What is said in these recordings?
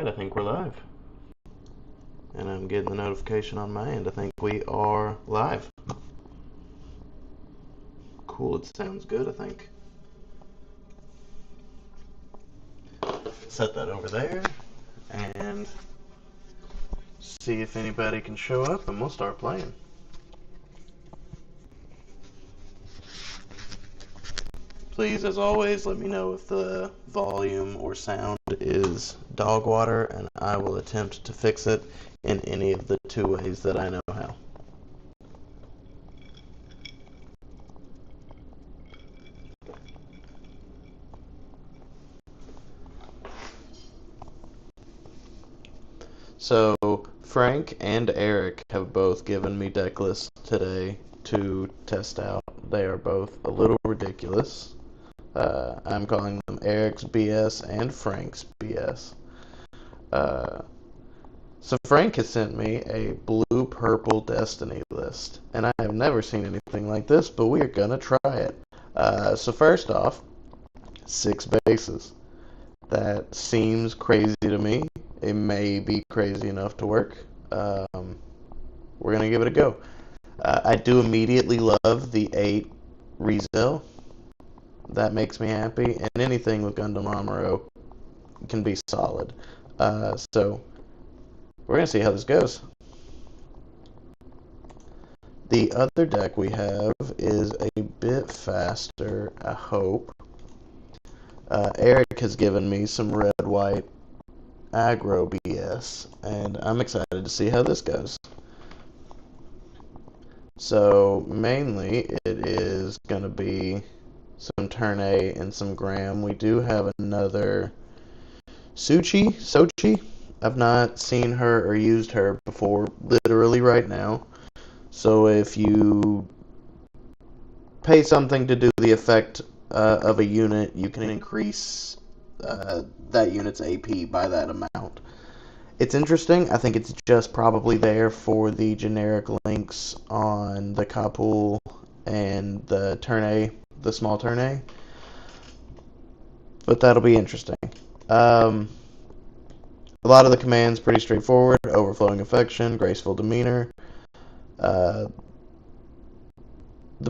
Alright, I think we're live. And I'm getting the notification on my end. I think we are live. Cool, it sounds good, I think. Set that over there and see if anybody can show up and we'll start playing. Please, as always, let me know if the volume or sound is dog water, and I will attempt to fix it in any of the two ways that I know how. So, Frank and Eric have both given me deck lists today to test out. They are both a little ridiculous. I'm calling them Eric's BS and Frank's BS. So Frank has sent me a blue-purple Destiny list, and I have never seen anything like this, but we are gonna try it. So first off, 6 bases. That seems crazy to me. It may be crazy enough to work. We're gonna give it a go. I do immediately love the 8 Rizel. That makes me happy, and anything with Gundam Amuro can be solid. So we're going to see how this goes. The other deck we have is a bit faster, I hope. Eric has given me some red-white aggro BS, and I'm excited to see how this goes. So mainly it is going to be some Turn A and some Graham. We do have another Sochi. I've not seen her or used her before, literally right now. So if you pay something to do the effect of a unit, you can increase that unit's AP by that amount. It's interesting. I think it's just probably there for the generic links on the Kapul and the Turn A, the small Turn A. But that'll be interesting. A lot of the commands pretty straightforward. Overflowing affection, graceful demeanor. The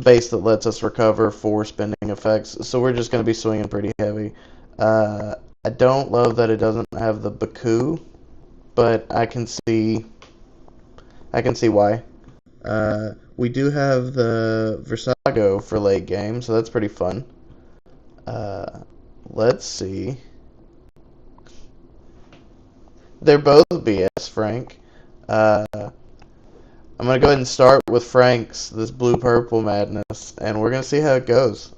base that lets us recover for spending effects. So we're just going to be swinging pretty heavy. I don't love that it doesn't have the Baku, but I can see why. We do have the Versago for late game, so that's pretty fun. Let's see. They're both BS, Frank. I'm going to go ahead and start with Frank's, this blue-purple madness, and we're going to see how it goes.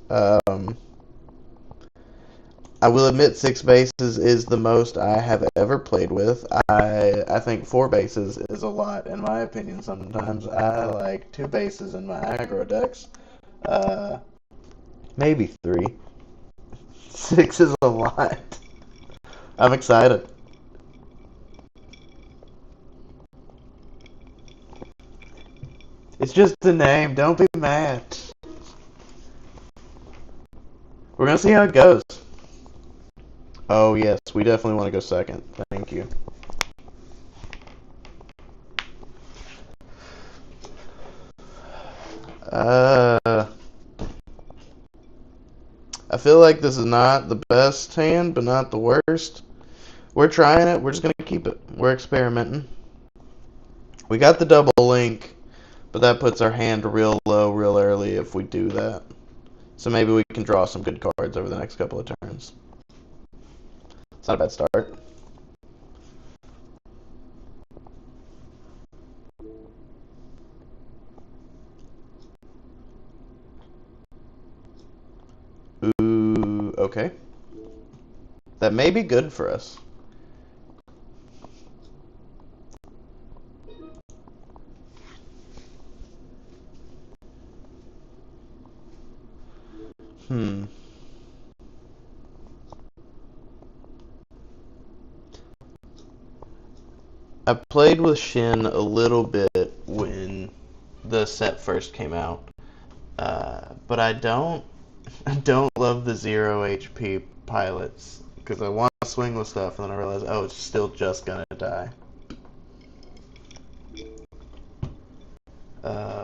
I will admit 6 bases is the most I have ever played with. I think 4 bases is a lot, in my opinion, sometimes. I like 2 bases in my aggro decks. Maybe 3. 6 is a lot. I'm excited. It's just a name. Don't be mad. We're going to see how it goes. Oh, yes. We definitely want to go second. Thank you. I feel like this is not the best hand, but not the worst. We're trying it. We're just going to keep it. We're experimenting. We got the double link, but that puts our hand real low real early if we do that. So maybe we can draw some good cards over the next couple of turns. It's not a bad start. Ooh, okay. That may be good for us. I played with Shin a little bit when the set first came out, but I don't love the 0 HP pilots because I want swing with stuff, and then I realized, oh, it's still just gonna die.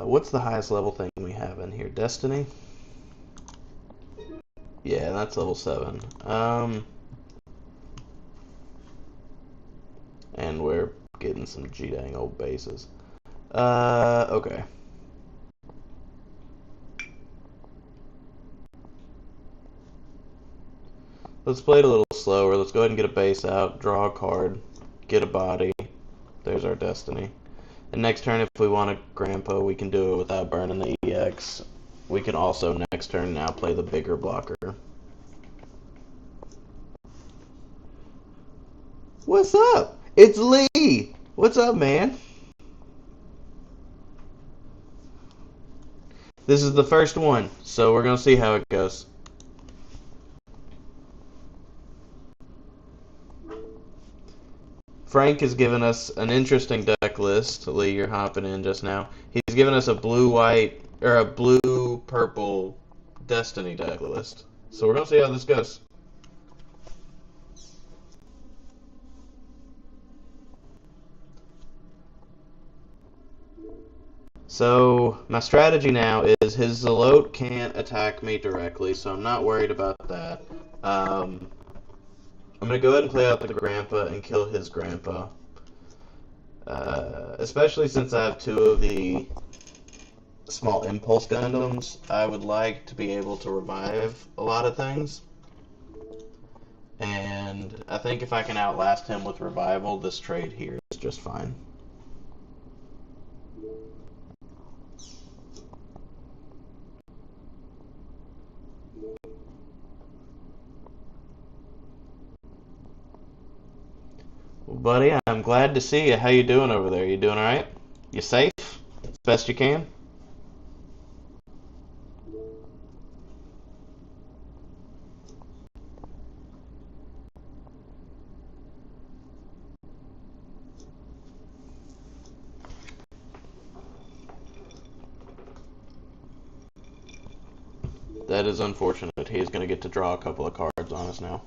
What's the highest level thing we have in here? Destiny? Yeah, that's level 7. And we're getting some G-dang old bases. Okay. Let's play it a little slower. Let's go ahead and get a base out, draw a card, get a body. There's our Destiny. And next turn, if we want a Grandpa, we can do it without burning the EX. We can also, next turn, now play the bigger blocker. What's up? It's Lee! What's up, man? This is the first one, so we're going to see how it goes. Frank has given us an interesting deck list. Lee, you're hopping in just now. He's given us a blue-white, or a blue-purple Destiny deck list. So we're going to see how this goes. So my strategy now is his Zelote can't attack me directly, so I'm not worried about that. I'm going to go ahead and play out the Grandpa and kill his Grandpa. Especially since I have 2 of the small Impulse Gundams, I would like to be able to revive a lot of things. And I think if I can outlast him with Revival, this trade here is just fine. Well, buddy, I'm glad to see you. How you doing over there? You doing alright? You safe? As best you can? That is unfortunate. He's going to get to draw a couple of cards on us now.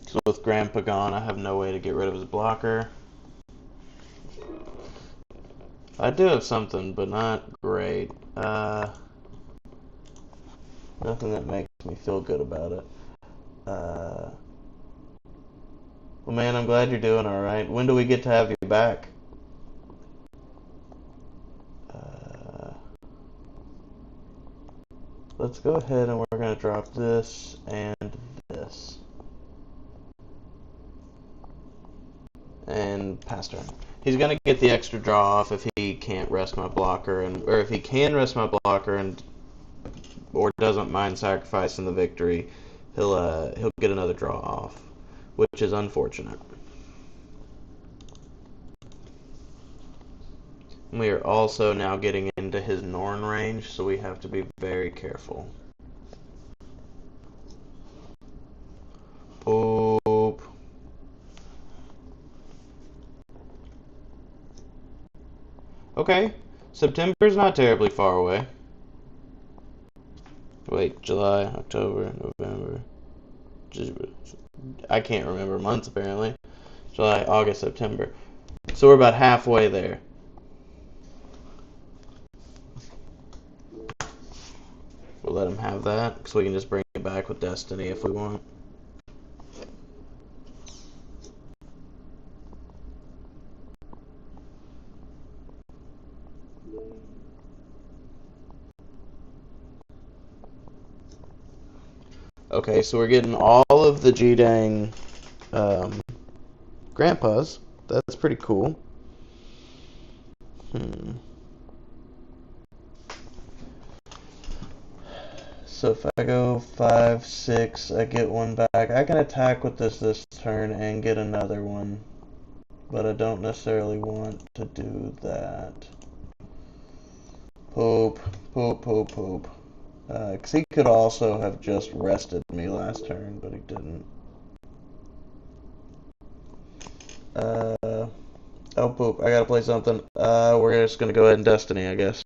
So with Grandpa gone, I have no way to get rid of his blocker. I do have something, but not great. Nothing that makes me feel good about it. Well, man, I'm glad you're doing alright. When do we get to have you back? Let's go ahead and we're going to drop this and this. And pass turn. He's going to get the extra draw off if he can't rest my blocker, or if he can rest my blocker and or doesn't mind sacrificing the victory, he'll get another draw off, which is unfortunate. We are also now getting into his Norn range, so we have to be very careful. Boop. Okay, September's not terribly far away. Wait, July, October, November. I can't remember months apparently. July, August, September. So we're about halfway there. We'll let him have that, so we can just bring it back with Destiny if we want. Okay, so we're getting all of the G-dang Grandpas. That's pretty cool. So if I go 5, 6, I get one back. I can attack with this turn and get another one. But I don't necessarily want to do that. Poop. Poop, poop, poop. Because he could also have just rested me last turn, but he didn't. Oh, poop. I gotta play something. We're just gonna go ahead and Destiny, I guess.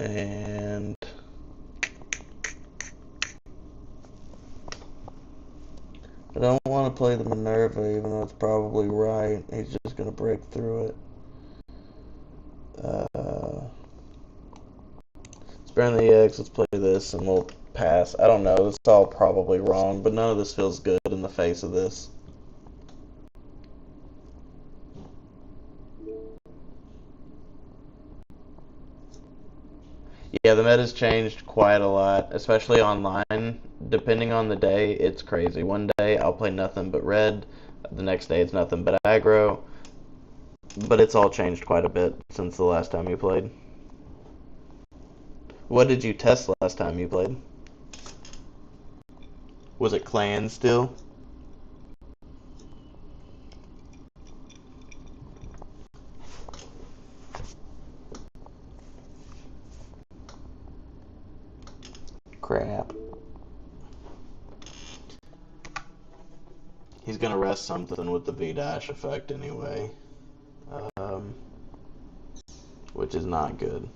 And I don't want to play the Minerva, even though it's probably right. He's just going to break through it. Let's burn the eggs. Let's play this, and we'll pass. I don't know. This is all probably wrong, but none of this feels good in the face of this. Yeah, the meta's changed quite a lot, especially online. Depending on the day, it's crazy. One day I'll play nothing but red. The next day it's nothing but aggro. But it's all changed quite a bit since the last time you played. What did you test last time you played? Was it clan still? Crap. He's gonna rest something with the V-dash effect anyway. Um, which is not good.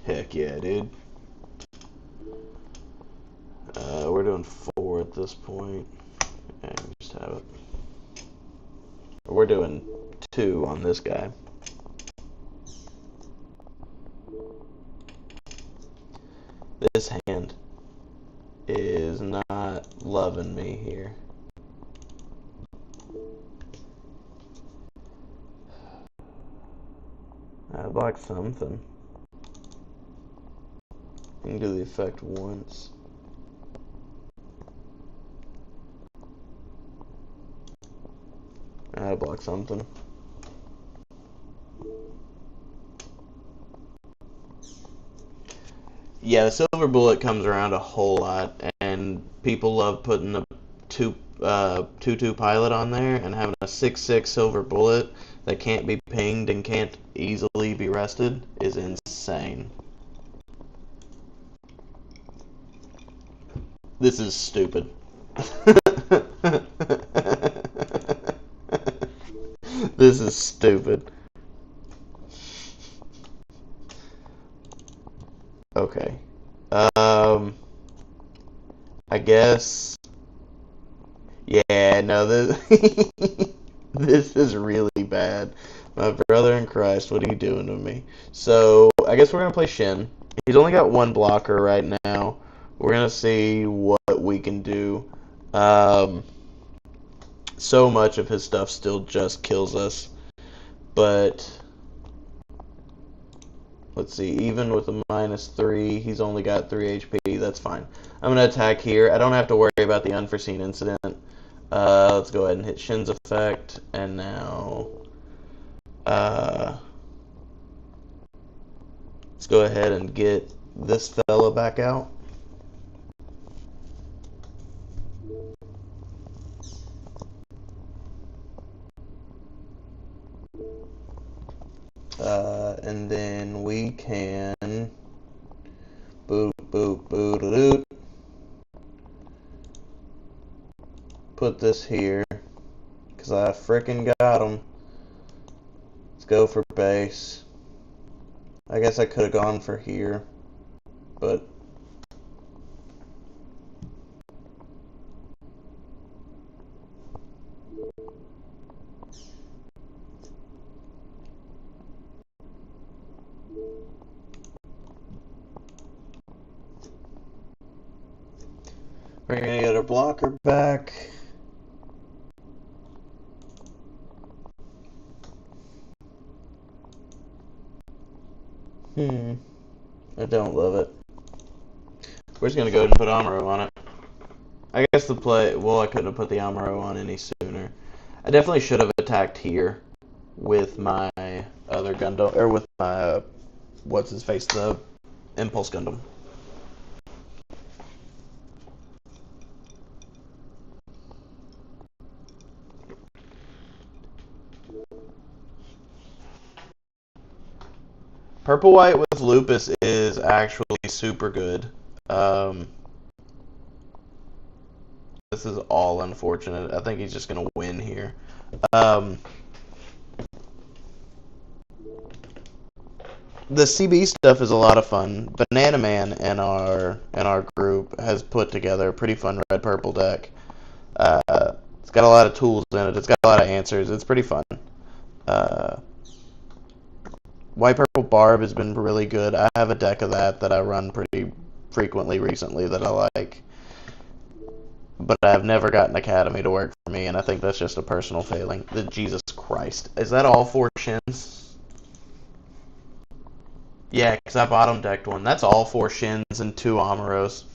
Heck yeah, dude. We're doing 4 at this point. And just have it. We're doing 2 on this guy. This hand is not loving me here. I block something. I can do the effect once. I block something. Yeah, the silver bullet comes around a whole lot, and people love putting the 2/2 pilot on there and having a 6/6 silver bullet that can't be pinged and can't easily be rested is insane. This is stupid. This is stupid. Okay. I guess. Yeah, no, this this is really bad. My brother in Christ, what are you doing to me? So, I guess we're gonna play Shin. He's only got 1 blocker right now. We're gonna see what we can do. Um, so much of his stuff still just kills us, but let's see, even with a -3, he's only got 3 HP. That's fine. I'm going to attack here. I don't have to worry about the unforeseen incident. Let's go ahead and hit Shin's effect. And now, let's go ahead and get this fella back out. And then we can boop, boop, boop, doot. Put this here, because I frickin' got him. Let's go for base. I guess I could have gone for here, but we're gonna get our blocker back. I don't love it. We're just gonna go ahead and put Amuro on it. I guess the play. Well, I couldn't have put the Amuro on any sooner. I definitely should have attacked here with my other Gundam, or with my what's his face, the Impulse Gundam. Purple White with Lupus is is actually super good. This is all unfortunate. I think he's just going to win here. The CB stuff is a lot of fun. Banana Man in our group has put together a pretty fun red purple deck. It's got a lot of tools in it. It's got a lot of answers. It's pretty fun. White Purple Barb has been really good. I have a deck of that I run pretty frequently recently that I like. But I've never gotten Academy to work for me, and I think that's just a personal failing. Jesus Christ. Is that all 4 shins? Yeah, because I bottom decked one. That's all 4 shins and 2 Amuros.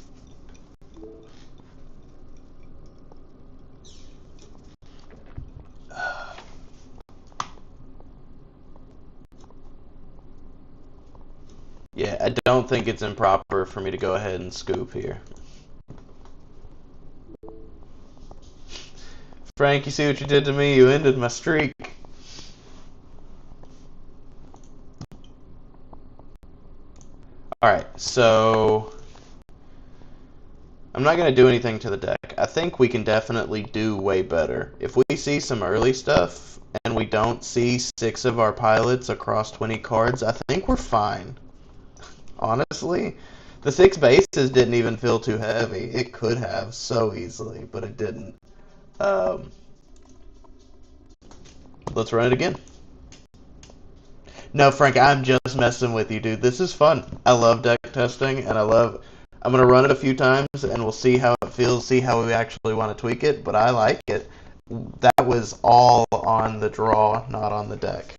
Yeah, I don't think it's improper for me to go ahead and scoop here. Frank, you see what you did to me? You ended my streak. Alright, so I'm not going to do anything to the deck. I think we can definitely do way better. If we see some early stuff and we don't see 6 of our pilots across 20 cards, I think we're fine. Honestly, the 6 bases didn't even feel too heavy. It could have so easily, but it didn't. Let's run it again. No, Frank, I'm just messing with you, dude. This is fun. I love deck testing, and I'm going to run it a few times, and we'll see how it feels, see how we actually want to tweak it, but I like it. That was all on the draw, not on the deck.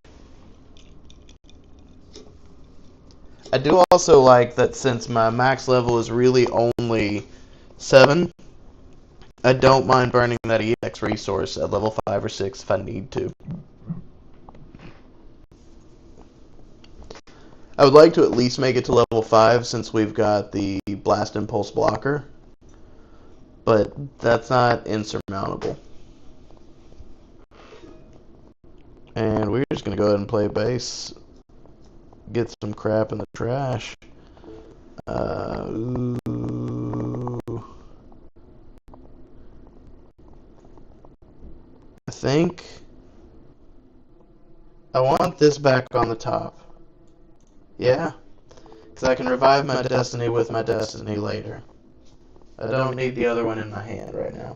I do also like that since my max level is really only 7, I don't mind burning that EX resource at level 5 or 6 if I need to. I would like to at least make it to level 5 since we've got the Blast Impulse blocker, but that's not insurmountable. And we're just going to go ahead and play base. Get some crap in the trash. Ooh. I think I want this back on the top. Yeah, because I can revive my Destiny with my Destiny later. I don't need the other one in my hand right now.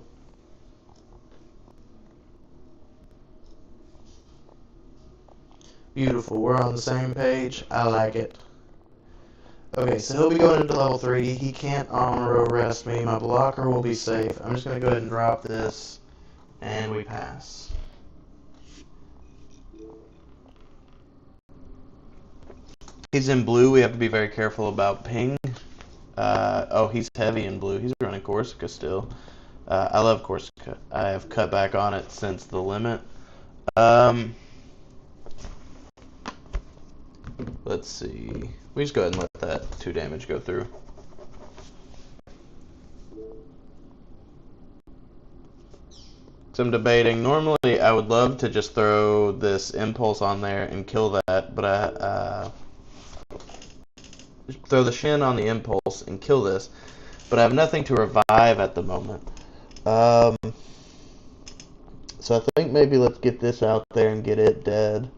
Beautiful, we're on the same page. I like it. Okay, so he'll be going into level 3. He can't Amuro rest me. My blocker will be safe. I'm just going to go ahead and drop this, and we pass. He's in blue. We have to be very careful about ping. Oh, he's heavy in blue. He's running Corsica still. I love Corsica. I have cut back on it since the limit. Let's see. We just go ahead and let that 2 damage go through. So I'm debating. Normally, I would love to just throw this Impulse on there and kill that, but I throw the Shin on the Impulse and kill this, but I have nothing to revive at the moment. So I think maybe let's get this out there and get it dead,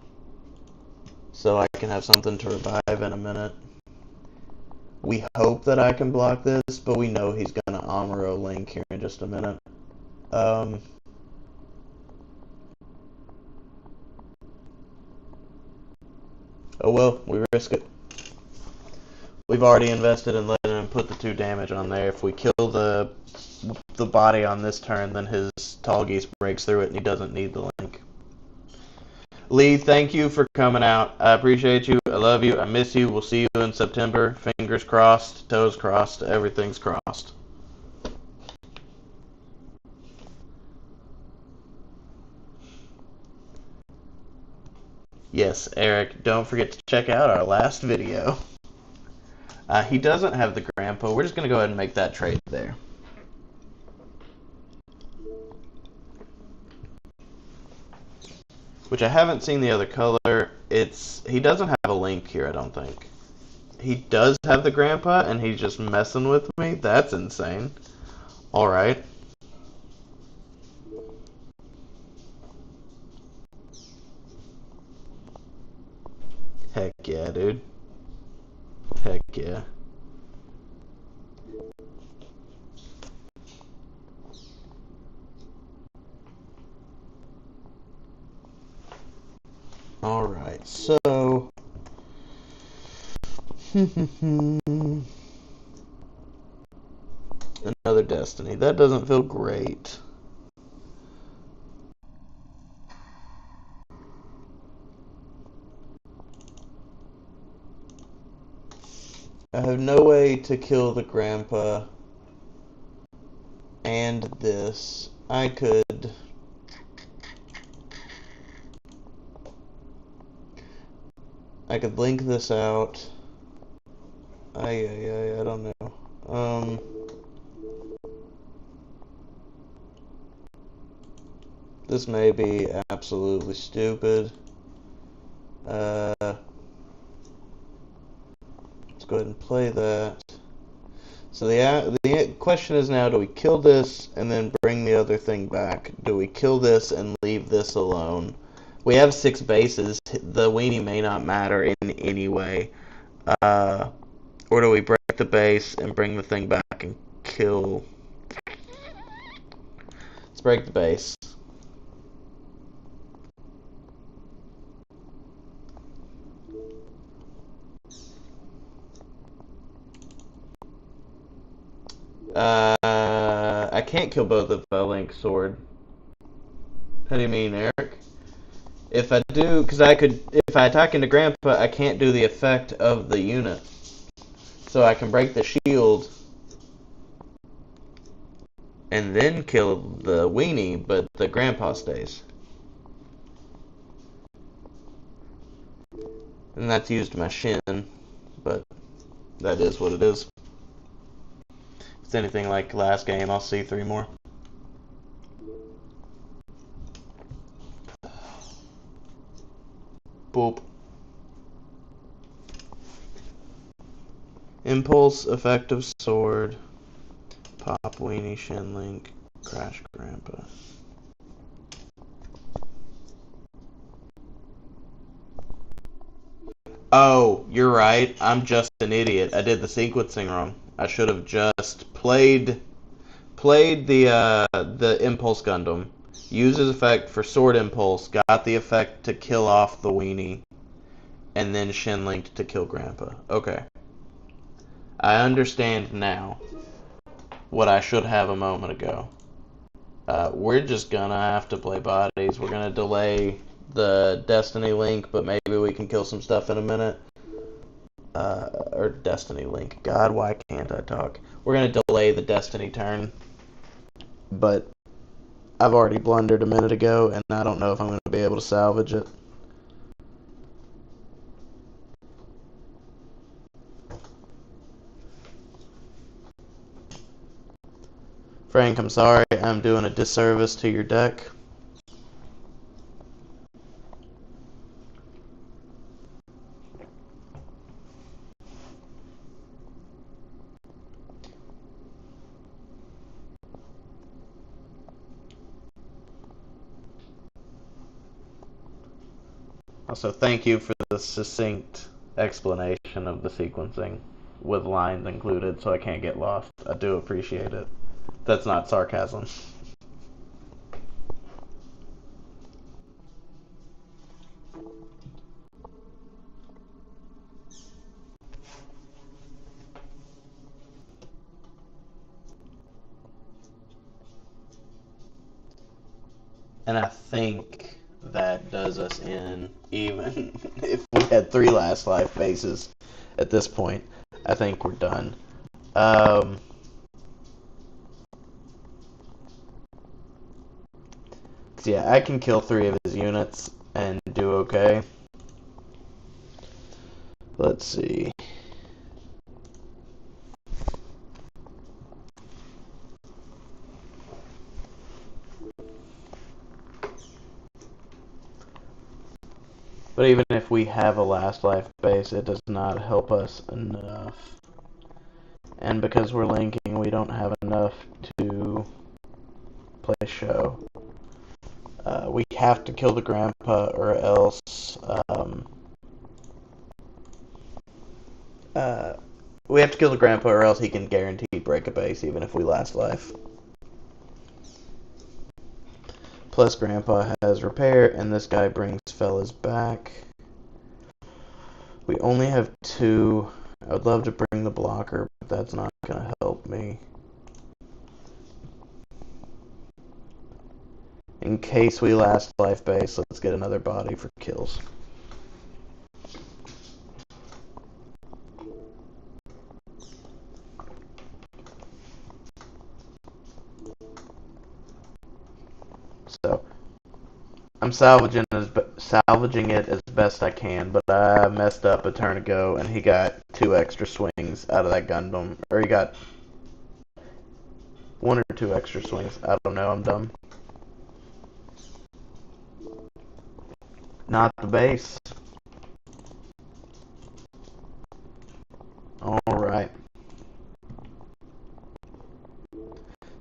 so I can have something to revive in a minute. We hope that I can block this, but we know he's going to Amuro Link here in just a minute. Oh well, we risk it. We've already invested in letting him put the 2 damage on there. If we kill the body on this turn, then his Tall Geese breaks through it and he doesn't need the link. Lee, thank you for coming out. I appreciate you. I love you. I miss you. We'll see you in September. Fingers crossed, toes crossed, everything's crossed. Yes, Eric, don't forget to check out our last video. He doesn't have the Grandpa. We're just going to go ahead and make that trade there. Which I haven't seen the other color. He doesn't have a link here, I don't think. He does have the grandpa, and he's just messing with me? That's insane. Alright. Heck yeah, dude. Heck yeah. Alright, so... Another Destiny. That doesn't feel great. I have no way to kill the grandpa and this. I could link this out. I don't know. This may be absolutely stupid. Let's go ahead and play that. So the question is now, do we kill this and then bring the other thing back? Do we kill this and leave this alone? We have 6 bases. The weenie may not matter in any way. Or do we break the base and bring the thing back and kill? Let's break the base. I can't kill both if I link sword. How do you mean, Eric? If I do, because if I attack into Grandpa, I can't do the effect of the unit. So I can break the shield and then kill the weenie, but the Grandpa stays. And that's used my shin, but that is what it is. If it's anything like last game, I'll see 3 more. Boop. Impulse, effective sword, pop weenie, shin link, crash grandpa. Oh, you're right. I'm just an idiot. I did the sequencing wrong. I should have just played the Impulse Gundam, used his effect for Sword Impulse, got the effect to kill off the weenie, and then Shin linked to kill Grandpa. Okay. I understand now what I should have a moment ago. We're just gonna have to play bodies. We're gonna delay the Destiny link, but maybe we can kill some stuff in a minute. Or Destiny link. God, why can't I talk? We're gonna delay the Destiny turn, but I've already blundered a minute ago, and I don't know if I'm gonna be able to salvage it. Frank, I'm sorry. I'm doing a disservice to your deck. Also, thank you for the succinct explanation of the sequencing with lines included so I can't get lost. I do appreciate it. That's not sarcasm. And I think that does us in, even if we had 3 last life phases at this point. I think we're done. Yeah, I can kill 3 of his units and do okay. Let's see. But even if we have a last life base, it does not help us enough. And because we're linking, we don't have enough to play show. We have to kill the grandpa or else we have to kill the grandpa or else he can guarantee break a base even if we last life. Plus grandpa has repair and this guy brings fellas back. We only have 2. I would love to bring the blocker, but that's not going to help me. In case we last life base, let's get another body for kills. So, I'm salvaging it as best I can, but I messed up a turn ago, and he got 2 extra swings out of that Gundam. Or he got 1 or 2 extra swings. I don't know, I'm dumb. Not the base. Alright.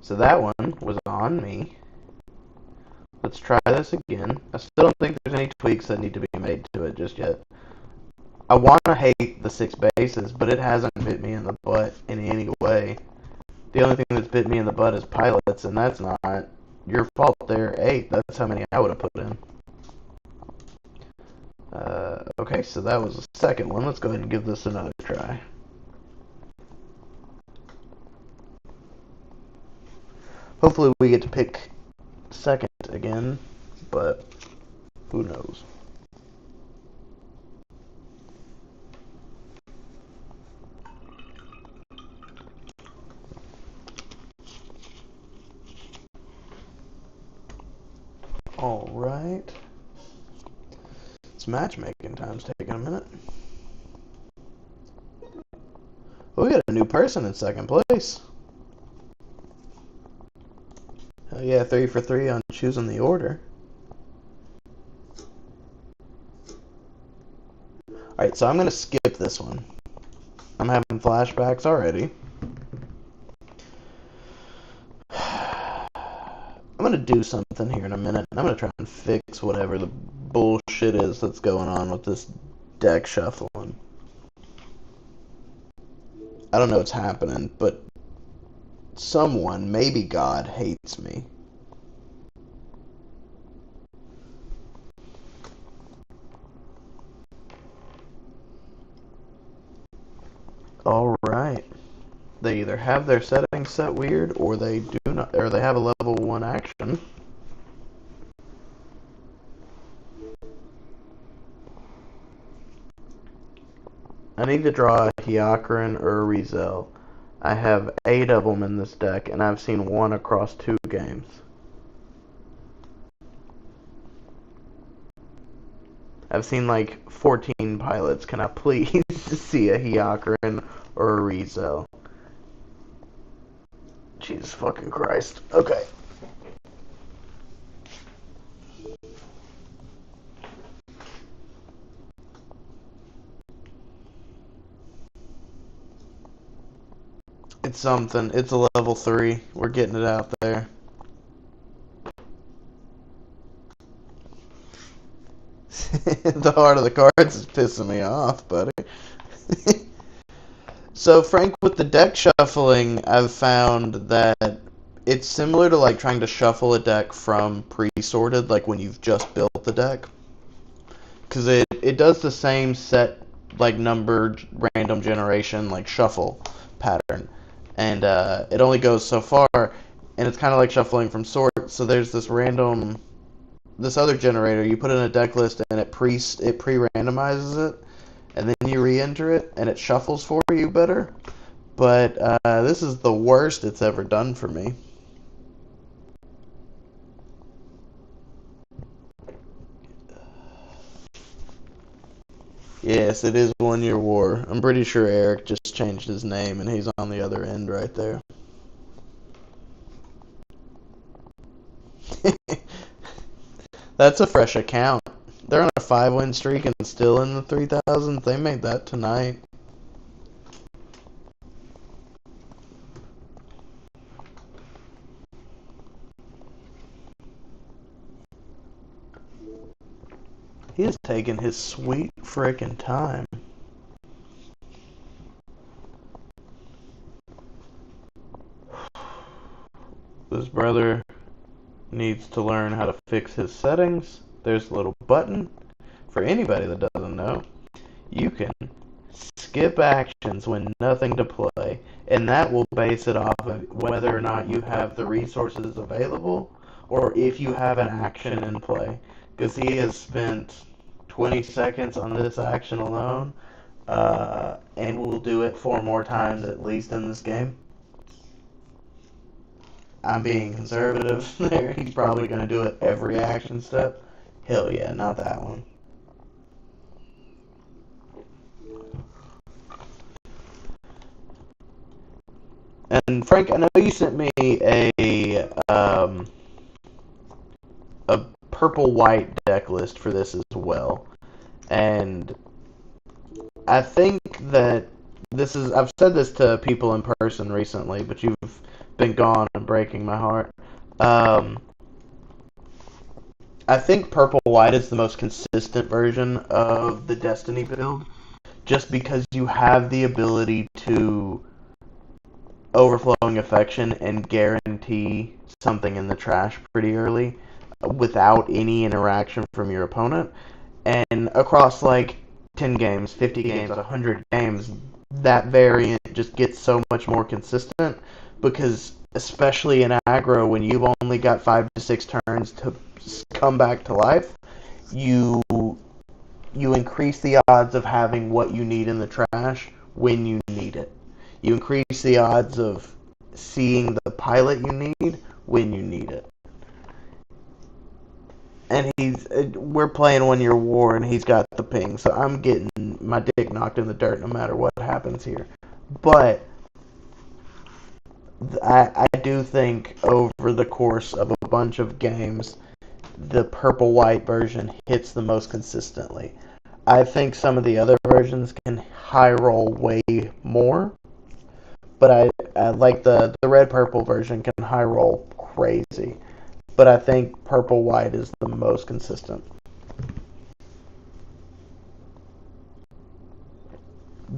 So that one was on me. Let's try this again. I still don't think there's any tweaks that need to be made to it just yet. I want to hate the 6 bases, but it hasn't bit me in the butt in any way. The only thing that's bit me in the butt is pilots, and that's not your fault there. 8, that's how many I would have put in. Okay, so that was the second one. Let's go ahead and give this another try. Hopefully we get to pick second again, but who knows. Alright. This matchmaking time's taking a minute. Oh, we got a new person in second place. Hell yeah, 3 for 3 on choosing the order. Alright, so I'm going to skip this one. I'm having flashbacks already. I'm going to do something here in a minute. I'm going to try and fix whatever the bullshit is that's going on with this deck shuffling. I don't know what's happening, but someone, maybe God, hates me. Alright. They either have their settings set weird, or they do not, or they have a level 1 action. I need to draw a Hyakrin or a Rizel. I have 8 of them in this deck, and I've seen 1 across 2 games. I've seen like 14 pilots. Can I please see a Hyakrin or a Rizel? Jesus fucking Christ. Okay. It's something. It's a level 3. We're getting it out there. The heart of the cards is pissing me off, buddy. So, Frank, with the deck shuffling, I've found that it's similar to like trying to shuffle a deck from pre-sorted, like when you've just built the deck. Because it does the same set, like numbered random generation, like shuffle pattern. And it only goes so far, and it's kind of like shuffling from sort. So there's this other generator, you put in a deck list and it pre-randomizes it, and then you re-enter it and it shuffles for you better. But this is the worst it's ever done for me. Yes, it is 1 Year War. I'm pretty sure Eric just changed his name and he's on the other end right there. That's a fresh account. They're on a 5-win streak and still in the 3,000. They made that tonight. He is taking his sweet frickin' time. This brother needs to learn how to fix his settings. There's a little button. For anybody that doesn't know, you can skip actions when nothing to play, and that will base it off of whether or not you have the resources available or if you have an action in play. Because he has spent 20 seconds on this action alone, and will do it 4 more times at least in this game. I'm being conservative there. He's probably going to do it every action step. Hell yeah, not that one. And Frank, I know you sent me a purple white deck list for this as well, and I think that this is, I've said this to people in person recently, but you've been gone and breaking my heart. Um, I think purple white is the most consistent version of the Destiny build, just because you have the ability to overflowing affection and guarantee something in the trash pretty early without any interaction from your opponent. And across like 10 games, 50 games, 100 games, that variant just gets so much more consistent because, especially in aggro, when you've only got 5 to 6 turns to come back to life, you increase the odds of having what you need in the trash when you need it. You increase the odds of seeing the pilot you need when you need it. And we're playing 1 year war and he's got the ping, so I'm getting my dick knocked in the dirt no matter what happens here. But I do think over the course of a bunch of games, the purple white version hits the most consistently. I think some of the other versions can high roll way more, but I like the red purple version can high roll crazy. But I think purple white is the most consistent.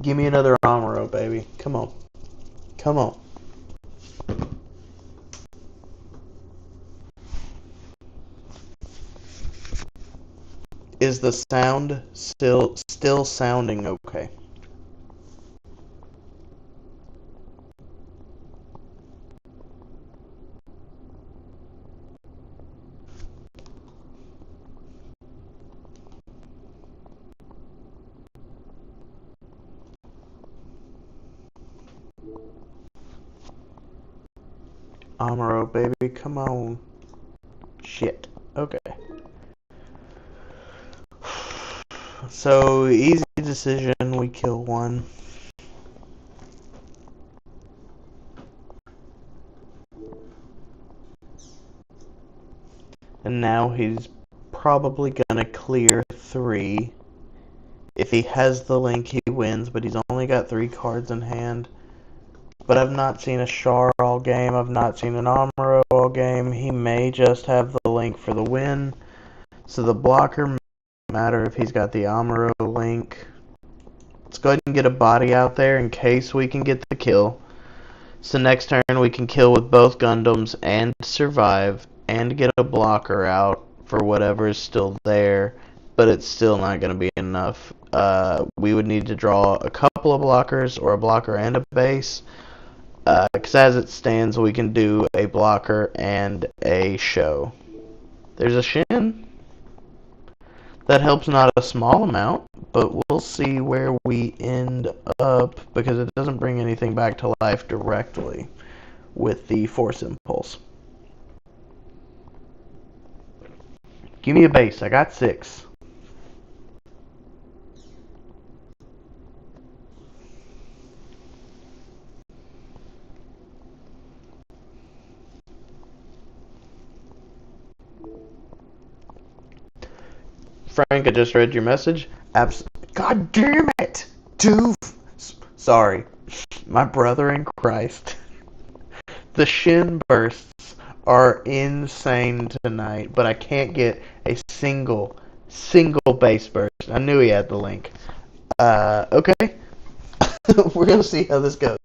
Give me another Amuro, baby. Come on. Come on. Is the sound still sounding okay? Amuro, baby, come on. Shit. Okay. So, easy decision, we kill one. And now he's probably gonna clear 3. If he has the link, he wins, but he's only got 3 cards in hand. But I've not seen a Char all game, I've not seen an Amuro all game. He may just have the link for the win. So the blocker matter if he's got the Amuro link. Let's go ahead and get a body out there in case we can get the kill. So next turn we can kill with both Gundams and survive and get a blocker out for whatever is still there, but it's still not going to be enough. We would need to draw a couple of blockers or a blocker and a base. Because as it stands, we can do a blocker and a show. There's a Shin. That helps not a small amount, but we'll see where we end up because it doesn't bring anything back to life directly with the Force Impulse. Give me a base. I got 6. Frank, I just read your message. God damn it! Sorry. My brother in Christ. The shin bursts are insane tonight, but I can't get a single base burst. I knew he had the link. Okay. We're gonna see how this goes.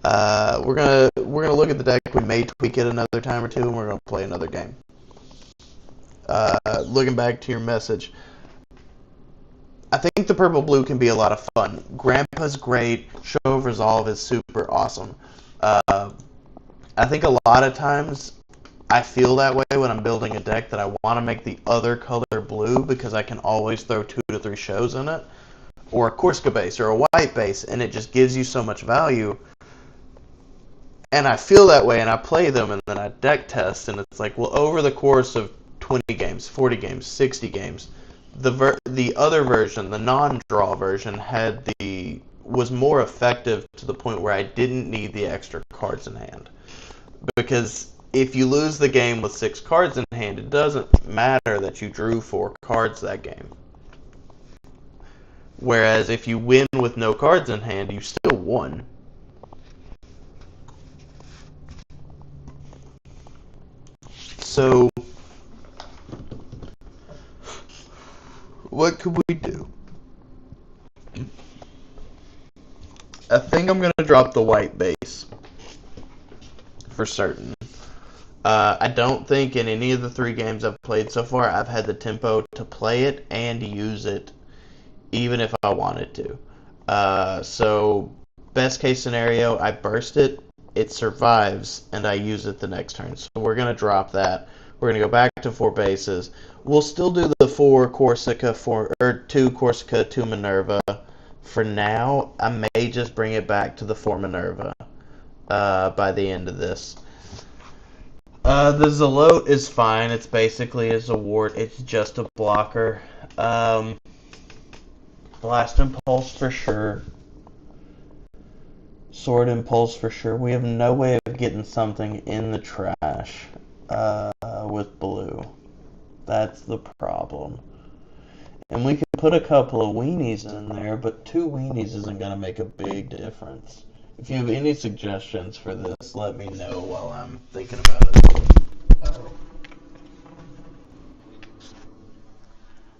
We're gonna look at the deck. We may tweak it another time or two, and we're gonna play another game. Looking back to your message, I think the purple blue can be a lot of fun. Grandpa's great. Show of Resolve is super awesome. I think a lot of times I feel that way when I'm building a deck, that I want to make the other color blue because I can always throw 2 to 3 shows in it, or a Corsica base or a white base, and it just gives you so much value. And I feel that way, and I play them, and then I deck test, and it's like, well, over the course of 20 games, 40 games, 60 games, the other version, the non-draw version, was more effective to the point where I didn't need the extra cards in hand. Because if you lose the game with 6 cards in hand, it doesn't matter that you drew 4 cards that game. Whereas if you win with no cards in hand, you still won. So, what could we do? I think I'm going to drop the white base. For certain. I don't think in any of the 3 games I've played so far, I've had the tempo to play it and use it, even if I wanted to. So, best case scenario, I burst it, it survives, and I use it the next turn. So we're going to drop that. We're going to go back to 4 bases. We'll still do the 4 Corsica, 2 Corsica, 2 Minerva. For now, I may just bring it back to the 4 Minerva by the end of this. The Zelote is fine. It's basically a Zawart. It's just a blocker. Blast Impulse for sure. Sword Impulse for sure. We have no way of getting something in the trash with blue. That's the problem. And we could put a couple of weenies in there, but 2 weenies isn't going to make a big difference. If you have any suggestions for this, let me know while I'm thinking about it.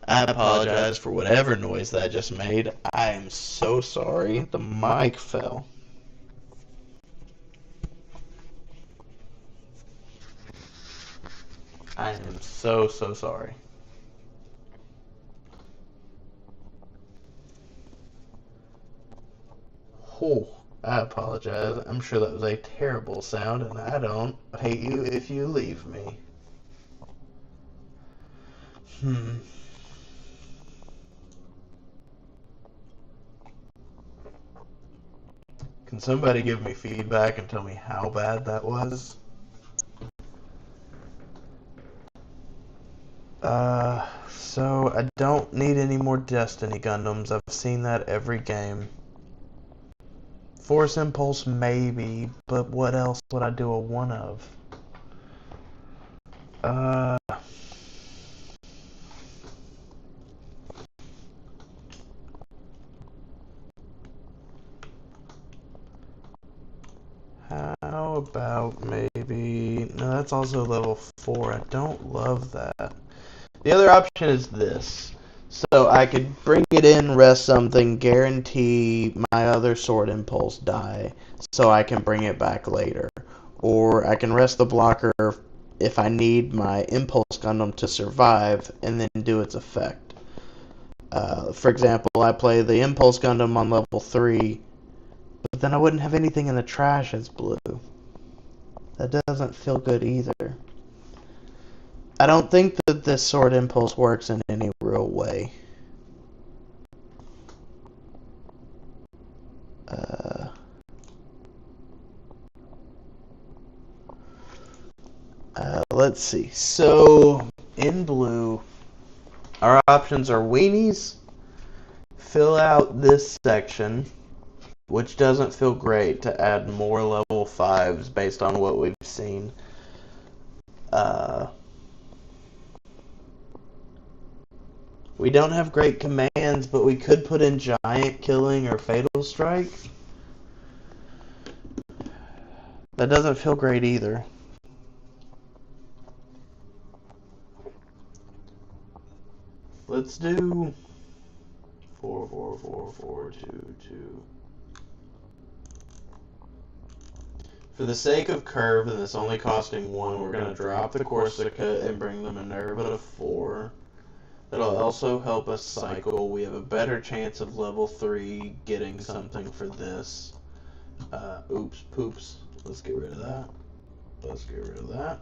I apologize for whatever noise that just made. I am so sorry. The mic fell. I am so sorry. Oh, I apologize. I'm sure that was a terrible sound, and I don't hate you if you leave me. Can somebody give me feedback and tell me how bad that was? So I don't need any more Destiny Gundams. I've seen that every game. Force Impulse maybe, but what else would I do a 1 of? How about maybe... No, that's also level 4. I don't love that. The other option is this. So I could bring it in, rest something, guarantee my other Sword Impulse die, so I can bring it back later. Or I can rest the blocker if I need my Impulse Gundam to survive, and then do its effect. For example, I play the Impulse Gundam on level 3, but then I wouldn't have anything in the trash as blue. That doesn't feel good either. I don't think that this Sword Impulse works in any real way. Let's see. So, in blue, our options are weenies, fill out this section, which doesn't feel great to add more level 5s based on what we've seen. We don't have great commands, but we could put in Giant Killing or Fatal Strike. That doesn't feel great either. Let's do 4, 4, 4, 4, 2, 2. For the sake of curve, and this only costing 1, we're going to drop the Corsica and bring the Minerva to 4. That'll also help us cycle. We have a better chance of level 3 getting something for this. Oops, poops. Let's get rid of that. Let's get rid of that.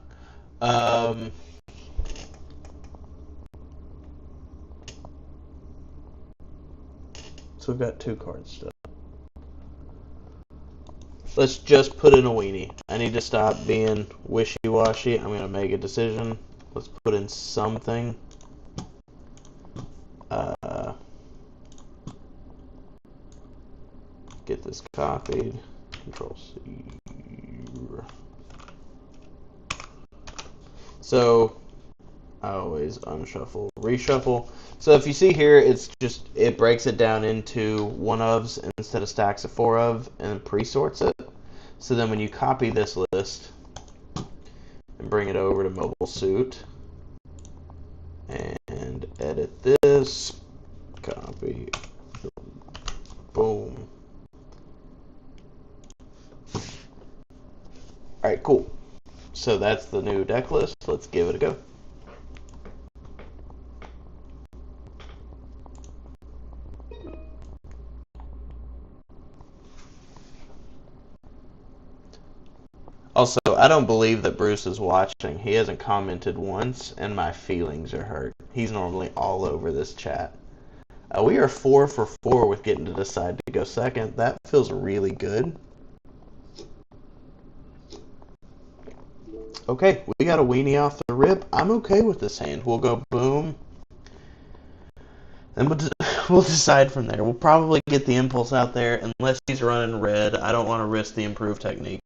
So we've got 2 cards still. Let's just put in a weenie. I need to stop being wishy-washy. I'm going to make a decision. Let's put in something. Get this copied. Control C. So I always unshuffle, reshuffle. So if you see here, it breaks it down into 1-ofs instead of stacks of 4-of and pre-sorts it. So then when you copy this list and bring it over to Mobile Suit and edit this, copy, boom. Alright, cool. So that's the new deck list. Let's give it a go. Also, I don't believe that Bruce is watching. He hasn't commented once, and my feelings are hurt. He's normally all over this chat. We are 4 for 4 with getting to decide to go second. That feels really good. Okay, we got a weenie off the rip. I'm okay with this hand. We'll go boom. And we'll decide from there. We'll probably get the impulse out there. Unless he's running red, I don't want to risk the improved technique.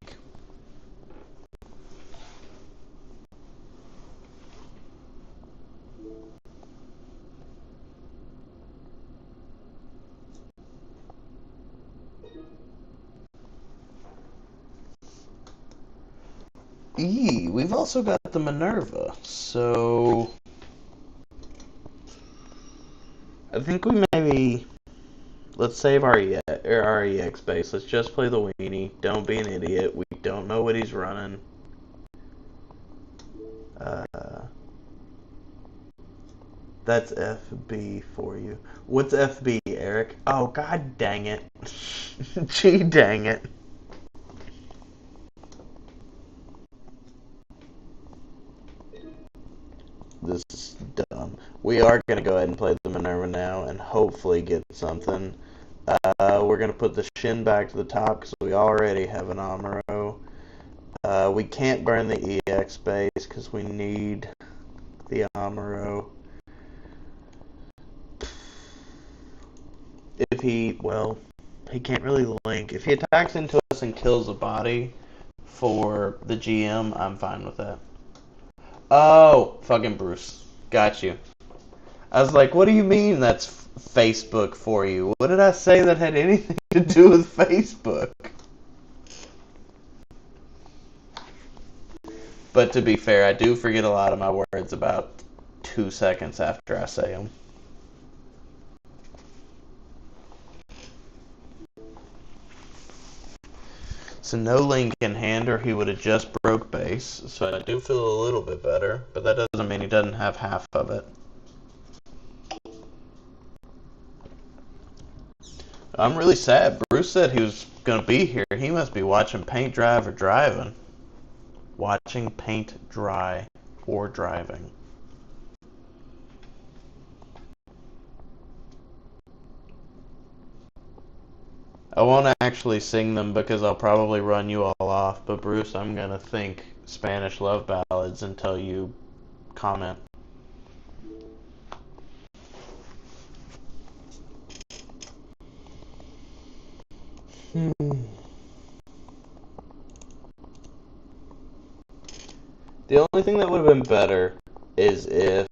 We've also got the Minerva, so I think we maybe let's save our EX base. Let's just play the weenie. Don't be an idiot. We don't know what he's running. That's FB for you. What's FB, Eric? Oh, god dang it. Gee dang it. This is dumb. We are going to go ahead and play the Minerva now and hopefully get something. We're going to put the Shin back to the top because we already have an Amuro. We can't burn the EX base because we need the Amuro. If he can't really link. If he attacks into us and kills a body for the GM, I'm fine with that. Oh, fucking Bruce. Got you. I was like, what do you mean that's Facebook for you? What did I say that had anything to do with Facebook? But to be fair, I do forget a lot of my words about 2 seconds after I say them. So no link in hand or he would have just broke base. So I do feel a little bit better, but that doesn't mean he doesn't have half of it. I'm really sad. Bruce said he was going to be here. He must be watching paint drive or driving. Watching paint dry or driving. I won't actually sing them because I'll probably run you all off, but Bruce, I'm going to think Spanish love ballads until you comment. The only thing that would have been better is if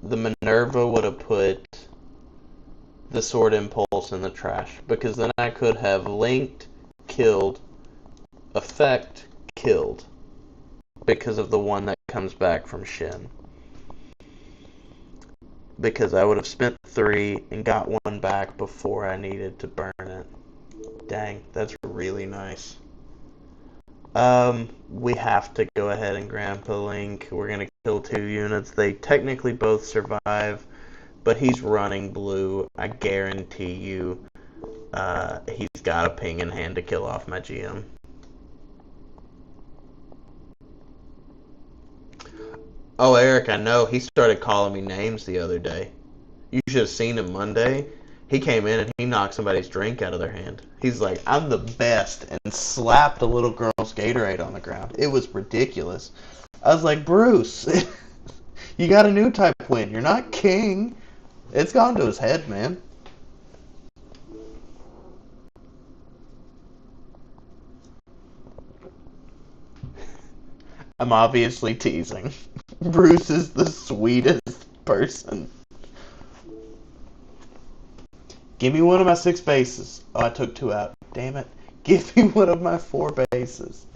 the Minerva would have put the Sword Impulse in the trash, because then I could have linked, killed, effect, killed, because of the one that comes back from Shin. Because I would have spent 3 and got 1 back before I needed to burn it. Dang, that's really nice. We have to go ahead and Grandpa Link. We're gonna kill 2 units. They technically both survive, but he's running blue. I guarantee you, he's got a ping in hand to kill off my GM. Oh, Eric, I know. He started calling me names the other day. You should have seen him Monday. He came in and he knocked somebody's drink out of their hand. He's like, I'm the best, and slapped a little girl's Gatorade on the ground. It was ridiculous. I was like, Bruce, you got a new type win. You're not king. It's gone to his head, man. I'm obviously teasing. Bruce is the sweetest person. Give me one of my 6 bases. Oh, I took 2 out. Damn it. Give me one of my 4 bases.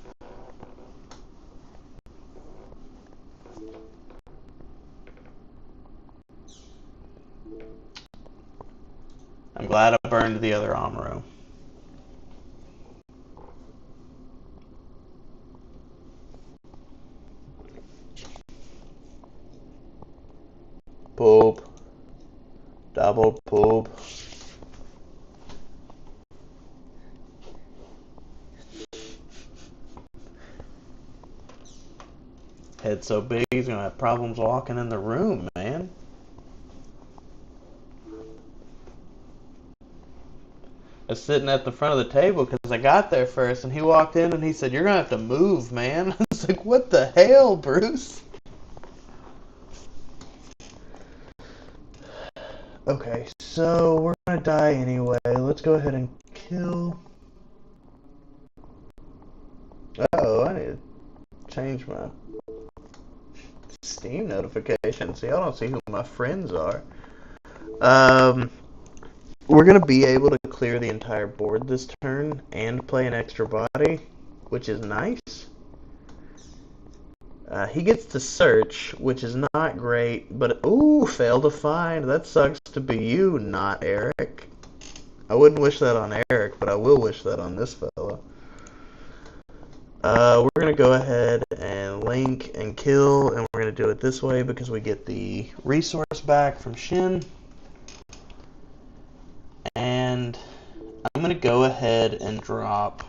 I'm glad I burned the other Amuro. Poop. Double poop. Head so big, he's gonna have problems walking in the room, man. I was sitting at the front of the table because I got there first, and he walked in and he said, "You're gonna have to move, man." I was like, "What the hell, Bruce?" Okay, so we're gonna die anyway. Let's go ahead and kill. Oh, I need to change my Steam notifications. See, I don't see who my friends are. We're gonna be able to clear the entire board this turn and play an extra body, which is nice. He gets to search, which is not great, but ooh, fail to find. That sucks to be you, not Eric. I wouldn't wish that on Eric, but I will wish that on this fella. We're gonna go ahead and link and kill, and we're gonna do it this way because we get the resource back from Shin. And I'm gonna go ahead and drop.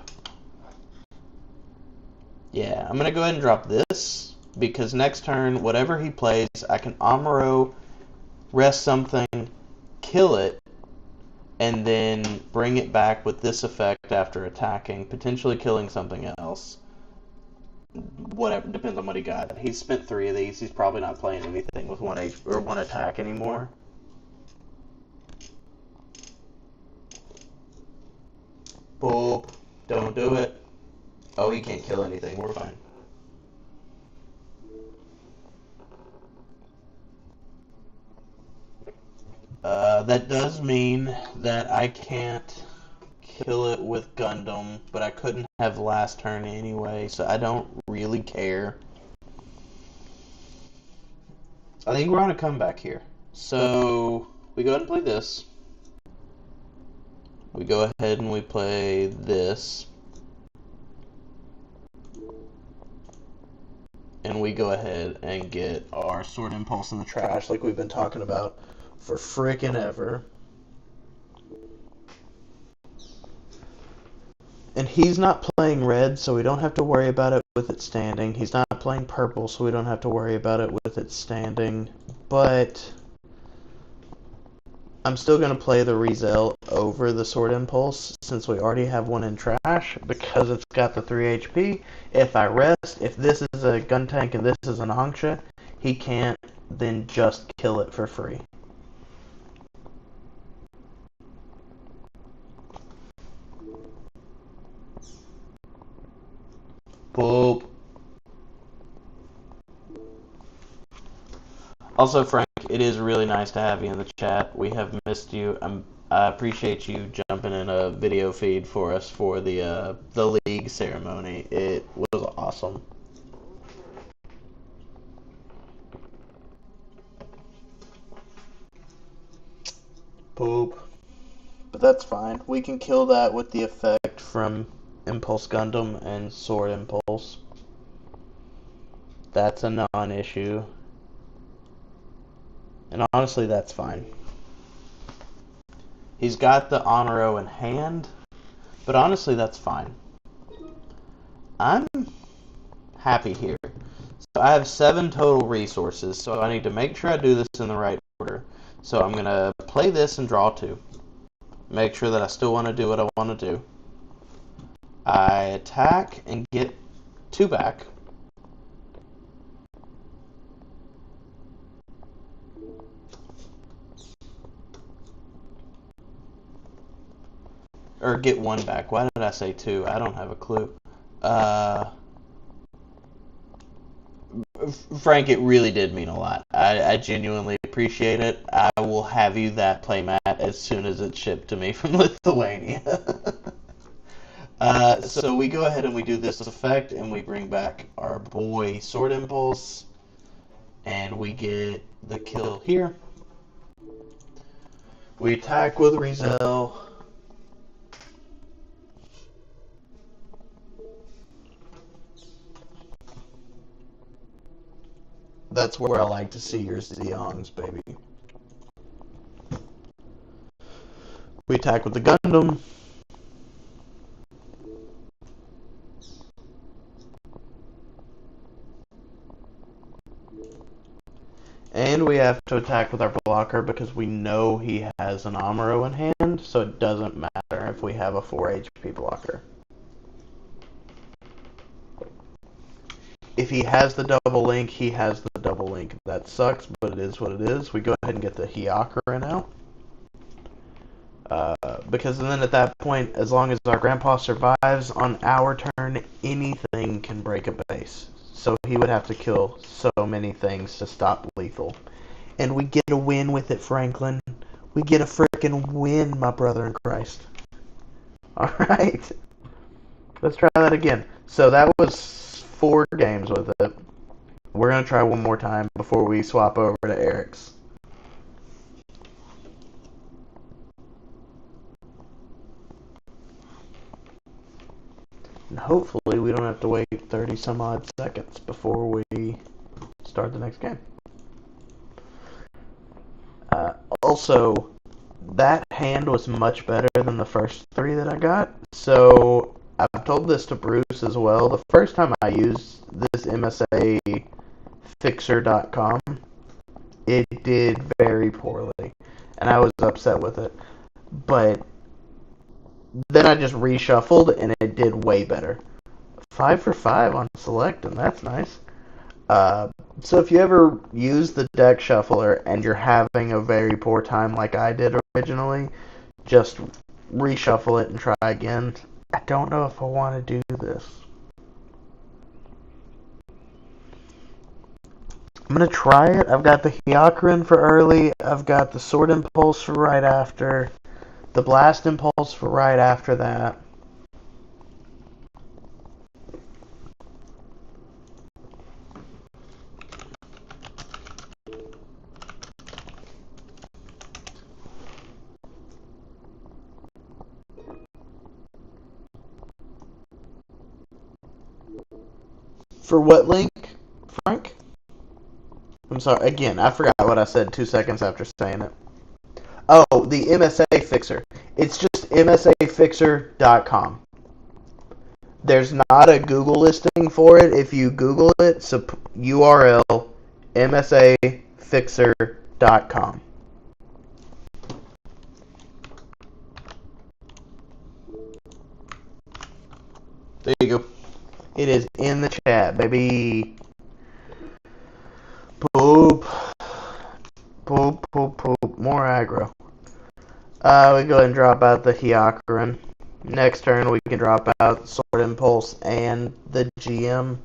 Yeah, I'm gonna go ahead and drop this because next turn, whatever he plays, I can Amuro, rest something, kill it, and then bring it back with this effect after attacking, potentially killing something else. Whatever, depends on what he got. He's spent 3 of these. He's probably not playing anything with 1 or 1 attack anymore. Boop. Don't do it. Oh, he can't kill anything. We're fine. That does mean that I can't kill it with Gundam, but I couldn't have last turn anyway, so I don't really care. I think we're on a comeback here. So, we go ahead and play this. We go ahead and we play this. And we go ahead and get our Sword Impulse in the trash like we've been talking about for frickin' ever. And he's not playing red, so we don't have to worry about it with it standing. He's not playing purple, so we don't have to worry about it with it standing. But I'm still going to play the Rizel over the Sword Impulse since we already have 1 in trash because it's got the 3 HP. If I rest, if this is a gun tank and this is an Angsha, he can't then just kill it for free. Boop. Also, Frank, it is really nice to have you in the chat. We have missed you. I appreciate you jumping in a video feed for us for the league ceremony. It was awesome. Poop. But that's fine. We can kill that with the effect from Impulse Gundam and Sword Impulse. That's a non-issue. And honestly, that's fine. He's got the Honoro in hand, but honestly, that's fine. I'm happy here. So I have 7 total resources, so I need to make sure I do this in the right order. So I'm going to play this and draw 2. Make sure that I still want to do what I want to do. I attack and get 2 back. Or get 1 back. Why did I say 2? I don't have a clue. Frank, it really did mean a lot. I genuinely appreciate it. I will have you that playmat as soon as it's shipped to me from Lithuania. So we go ahead and we do this effect, and we bring back our boy Sword Impulse, and we get the kill here. We attack with Rizel. That's where I like to see your Zeongs, baby. We attack with the Gundam. And we have to attack with our blocker because we know he has an Amuro in hand, so it doesn't matter if we have a 4 HP blocker. If he has the double link, he has the double link. That sucks, but it is what it is. We go ahead and get the Hyakura out. Because then at that point, as long as our grandpa survives on our turn, anything can break a base. So he would have to kill so many things to stop lethal. And we get a win with it, Franklin. We get a freaking win, my brother in Christ. Alright. Let's try that again. So that was 4 games with it. We're going to try one more time before we swap over to Eric's. And hopefully we don't have to wait 30 some odd seconds before we start the next game. Also, that hand was much better than the first 3 that I got. So I've told this to Bruce as well. The first time I used this MSA Fixer.com, it did very poorly. And I was upset with it. But then I just reshuffled, and it did way better. 5 for 5 on select, and that's nice. So if you ever use the deck shuffler and you're having a very poor time like I did originally, just reshuffle it and try again. I don't know if I want to do this. I'm going to try it. I've got the Hyakura for early. I've got the Sword Impulse for right after. The Blast Impulse for right after that. For what link, Frank? I'm sorry, again, I forgot what I said 2 seconds after saying it. Oh, the MSA Fixer. It's just msafixer.com. There's not a Google listing for it. If you Google it, so URL msafixer.com. There you go. It is in the chat, baby. Poop. Poop, poop, poop. More aggro. We go ahead and drop out the Hyakura. Next turn, we can drop out Sword Impulse and the GM.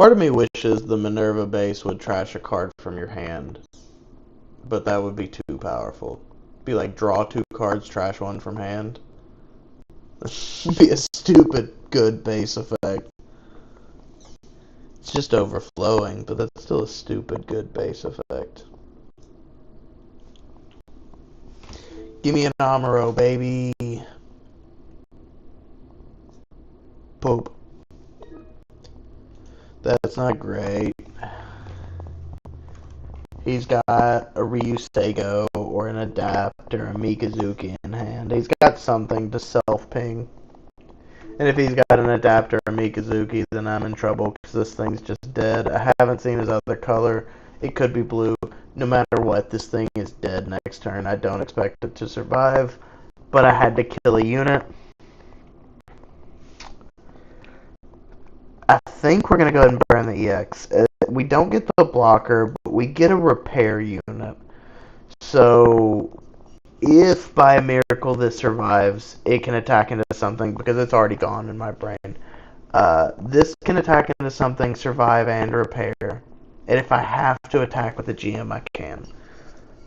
Part of me wishes the Minerva base would trash a card from your hand, but that would be too powerful. Be like draw 2 cards, trash 1 from hand. Be a stupid good base effect. It's just overflowing, but that's still a stupid good base effect. Give me an Amuro, baby. Pope. That's not great. He's got a Ryuseigo or an Adapter, a Mikazuki in hand. He's got something to self-ping. And if he's got an Adapter or Mikazuki, then I'm in trouble because this thing's just dead. I haven't seen his other color. It could be blue. No matter what, this thing is dead next turn. I don't expect it to survive. But I had to kill a unit. I think we're going to go ahead and burn the EX. We don't get the blocker, but we get a repair unit. So, if by a miracle this survives, it can attack into something because it's already gone in my brain. This can attack into something, survive, and repair. And if I have to attack with the GM, I can.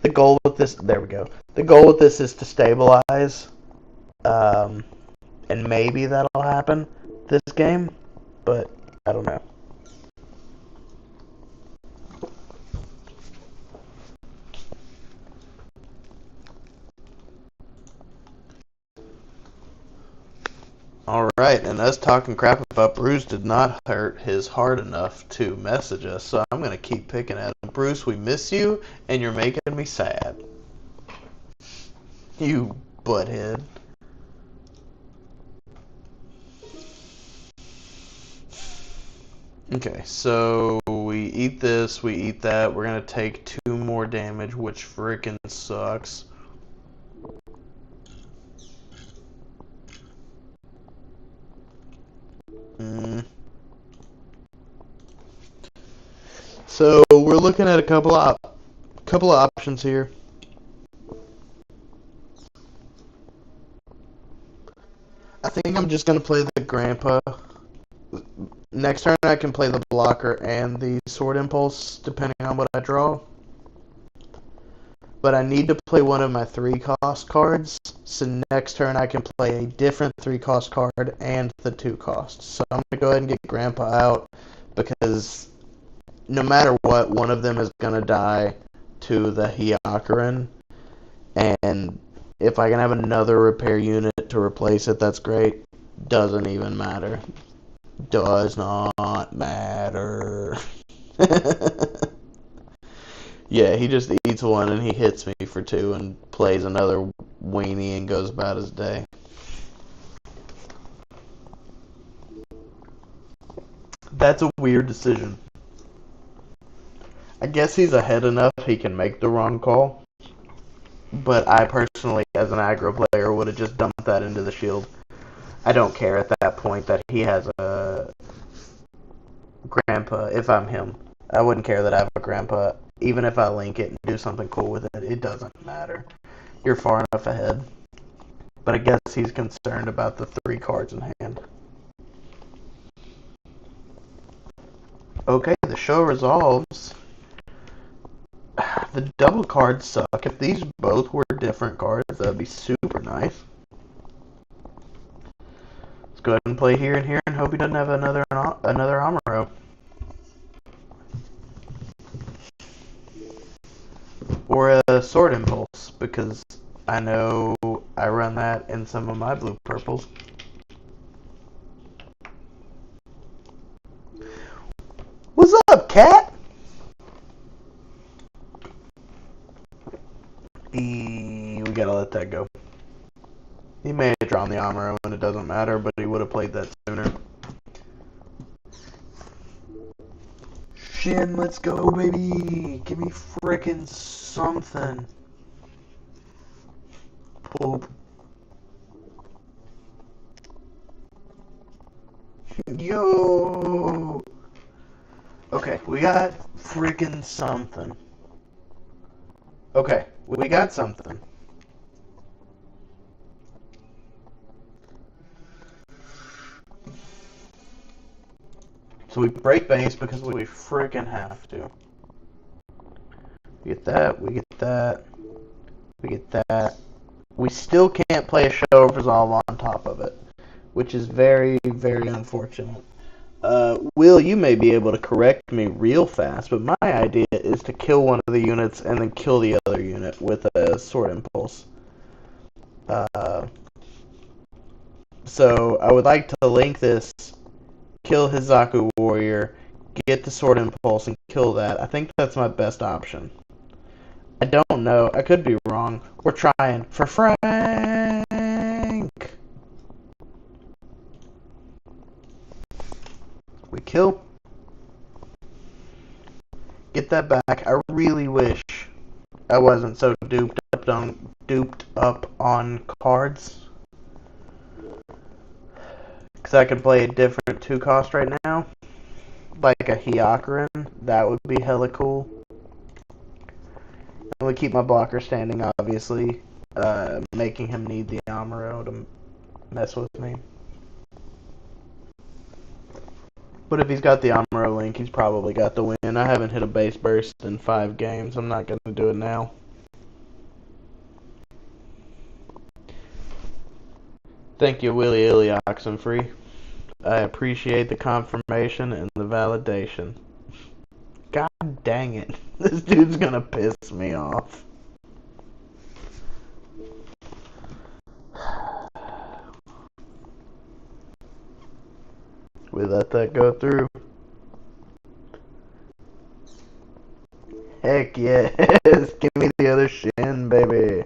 The goal with this, there we go. The goal with this is to stabilize. And maybe that'll happen this game, but I don't know. Alright, and us talking crap about Bruce did not hurt his heart enough to message us, so I'm going to keep picking at him. Bruce, we miss you, and you're making me sad. You butthead. Okay, so we eat this, we eat that. We're going to take 2 more damage, which frickin' sucks. So we're looking at a couple of options here. I think I'm just gonna play the Grandpa. Next turn I can play the blocker and the Sword Impulse, depending on what I draw. But I need to play one of my 3-cost cards, so next turn I can play a different 3-cost card and the 2-cost. So I'm gonna go ahead and get Grandpa out, because no matter what, one of them is gonna die to the Hyakurin, and if I can have another repair unit to replace it, that's great. Doesn't even matter. Does not matter. Yeah, he just eats one and he hits me for 2 and plays another weenie and goes about his day. That's a weird decision. I guess he's ahead enough he can make the wrong call. But I personally, as an aggro player, would have just dumped that into the shield. I don't care at that point that he has a Grandpa if I'm him. I wouldn't care that I have a Grandpa. Even if I link it and do something cool with it, it doesn't matter. You're far enough ahead. But I guess he's concerned about the 3 cards in hand. Okay, the show resolves. The double cards suck. If these both were different cards, that'd be super nice. Let's go ahead and play here and hope he doesn't have another Amuro. Or a Sword Impulse, because I know I run that in some of my blue purples. What's up, cat? We gotta let that go. He may have drawn the Amuro and it doesn't matter, but he would have played that sooner. Shin, let's go, baby! Give me frickin' something. Poop. Yo! Okay, we got frickin' something. Okay, we got something. So we break base because we freaking have to. We get that, we get that, we get that. We still can't play a show of resolve on top of it, which is very, very unfortunate. Will, you may be able to correct me real fast, but my idea is to kill one of the units and then kill the other unit with a sword impulse. So I would like to link this, kill his Zaku warrior, get the sword impulse, and kill that. I think that's my best option. I don't know. I could be wrong. We're trying for Frank. We kill. Get that back. I really wish I wasn't so duped up on cards. Because I could play a different 2-cost right now. Like a Hyakrin. That would be hella cool. I would keep my blocker standing, obviously. Making him need the Amuro to mess with me. But if he's got the Amuro link, he's probably got the win. I haven't hit a base burst in 5 games. I'm not going to do it now. Thank you, Willie Illy Oxenfree. I appreciate the confirmation and the validation. God dang it. This dude's going to piss me off. We let that go through. Heck yes! Give me the other shin, baby.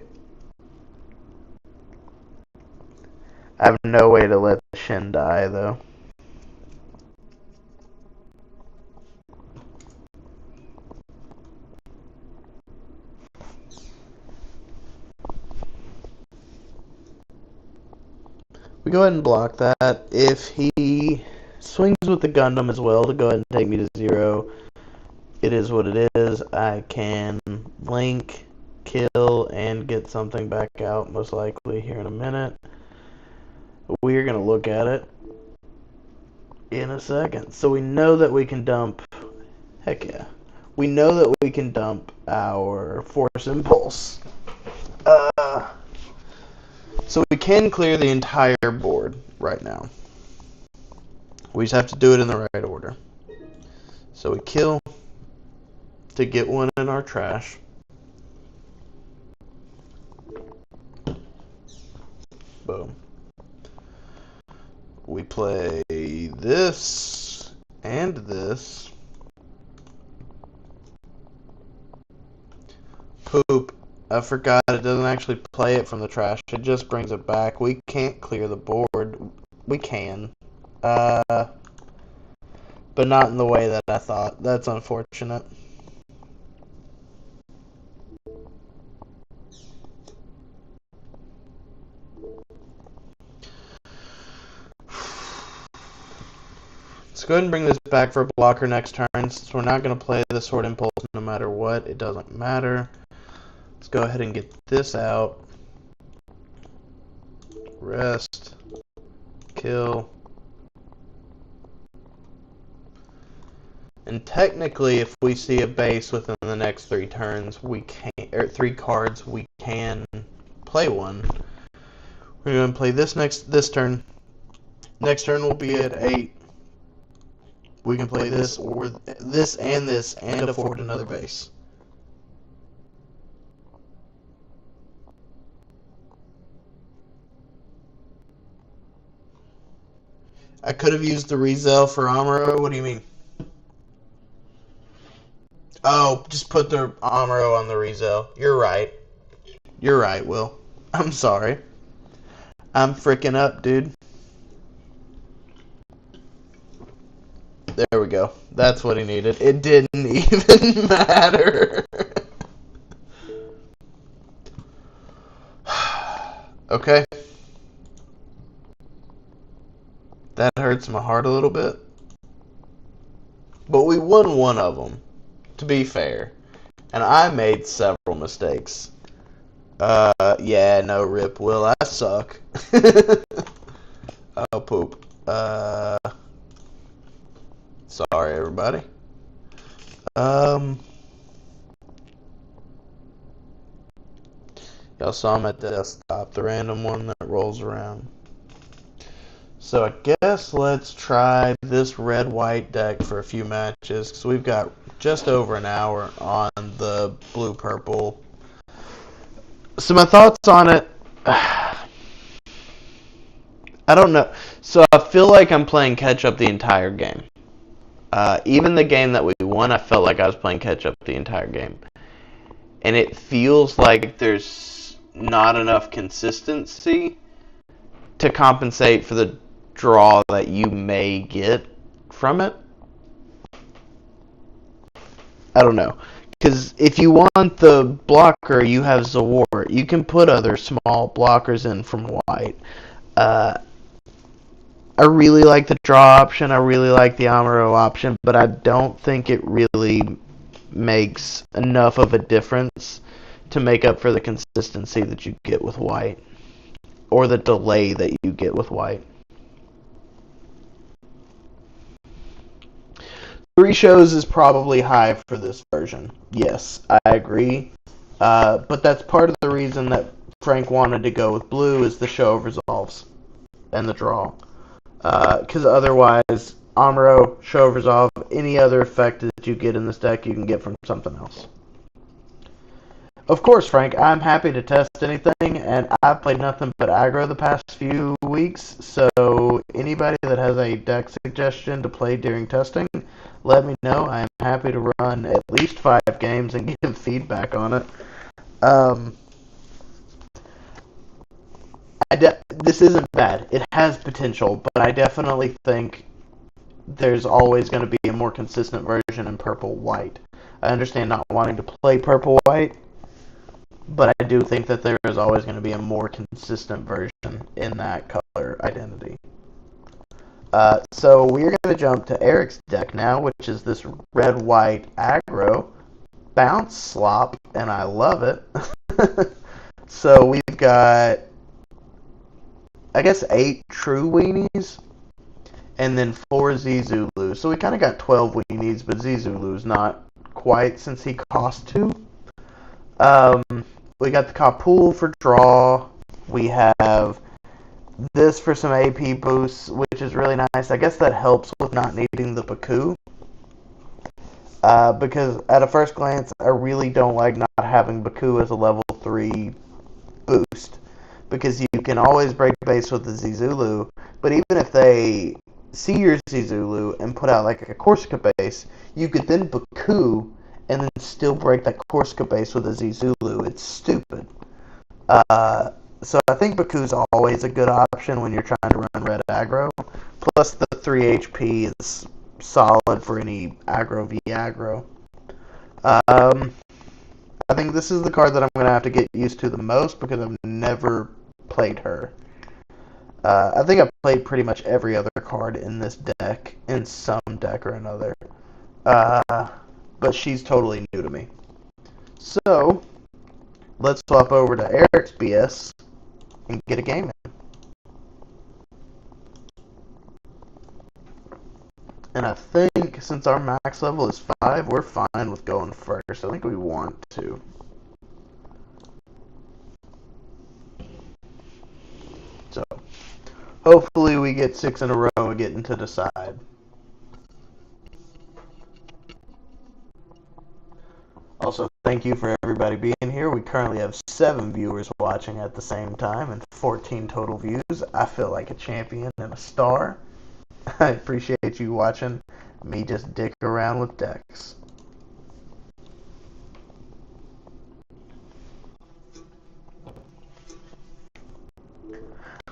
I have no way to let the shin die, though. We go ahead and block that. If he swings with the Gundam as well to go ahead and take me to 0, it is what it is. I can link, kill, and get something back out, most likely, here in a minute. We're going to look at it in a second. So we know that we can dump... Heck yeah. We know that we can dump our Force Impulse. So we can clear the entire board right now. We just have to do it in the right order. So we kill to get one in our trash. Boom. We play this and this. Poop. I forgot it doesn't actually play it from the trash. It just brings it back. We can't clear the board. We can. But not in the way that I thought. That's unfortunate. Let's go ahead and bring this back for a blocker next turn. Since we're not going to play the Sword Impulse no matter what, it doesn't matter. Let's go ahead and get this out. Rest. Kill. And technically, if we see a base within the next 3 turns, we can, or 3 cards, we can play one. We're going to play this turn. Next turn will be at 8. We can play this or this and afford another base. I could have used the Rizel for Amuro. What do you mean? Oh, just put the Amuro on the Rizel. You're right. You're right, Will. I'm sorry. I'm freaking up, dude. There we go. That's what he needed. It didn't even matter. Okay. That hurts my heart a little bit. But we won one of them, to be fair. And I made several mistakes. Yeah, no, rip, Will. I suck. Oh, poop. Sorry, everybody. Y'all saw my desktop, the random one that rolls around. So I guess let's try this red-white deck for a few matches, because we've got just over an hour on the blue-purple. So my thoughts on it, I don't know. So I feel like I'm playing catch-up the entire game. Even the game that we won, I felt like I was playing catch-up the entire game. And it feels like there's not enough consistency to compensate for the draw that you may get from it. I don't know. Because if you want the blocker, you have Zawart. You can put other small blockers in from white. I really like the draw option. I really like the Amuro option, but I don't think it really makes enough of a difference to make up for the consistency that you get with white, or the delay that you get with white. 3 shows is probably high for this version. Yes, I agree. But that's part of the reason that Frank wanted to go with blue, is the show of resolves and the draw. Because otherwise, Amuro, show of resolve, any other effect that you get in this deck, you can get from something else. Of course, Frank, I'm happy to test anything, and I've played nothing but aggro the past few weeks, so anybody that has a deck suggestion to play during testing, let me know. I am happy to run at least 5 games and give feedback on it. This isn't bad. It has potential, but I definitely think there's always going to be a more consistent version in purple-white. I understand not wanting to play purple-white, but I do think that there is always going to be a more consistent version in that color identity. So we're going to jump to Eric's deck now, which is this red-white aggro bounce slop, and I love it. So we've got, I guess, 8 true weenies, and then 4 Zizulu. So we kind of got 12 weenies, but Zizulu's not quite, since he cost 2. We got the Kapool for draw. We have this for some AP boosts, which is really nice. I guess that helps with not needing the Baku. Because at a first glance, I really don't like not having Baku as a level 3 boost. Because you can always break base with the Zizulu, but even if they see your Zizulu and put out like a Corsica base, you could then Baku and then still break that Corsica base with a Zizulu. It's stupid. So I think Baku's always a good option when you're trying to run red aggro. Plus the 3 HP is solid for any aggro v aggro. I think this is the card that I'm going to have to get used to the most because I've never played her. I think I've played pretty much every other card in this deck, in some deck or another. But she's totally new to me. So, let's swap over to Eric's BS and get a game in. And I think since our max level is 5, we're fine with going first. I think we want to. So, hopefully we get 6 in a row and get into decide. Also, thank you for everybody being here. We currently have 7 viewers watching at the same time and 14 total views. I feel like a champion and a star. I appreciate you watching me just dick around with decks.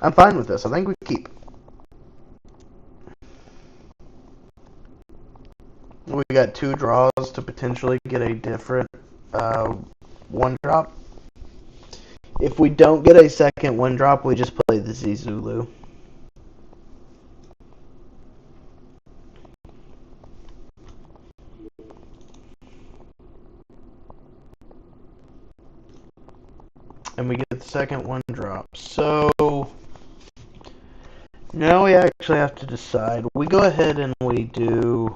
I'm fine with this. I think we keep. We got 2 draws to potentially get a different 1-drop. If we don't get a second 1-drop, we just play the Zizulu. And we get the second 1-drop. So now we actually have to decide. We go ahead and we do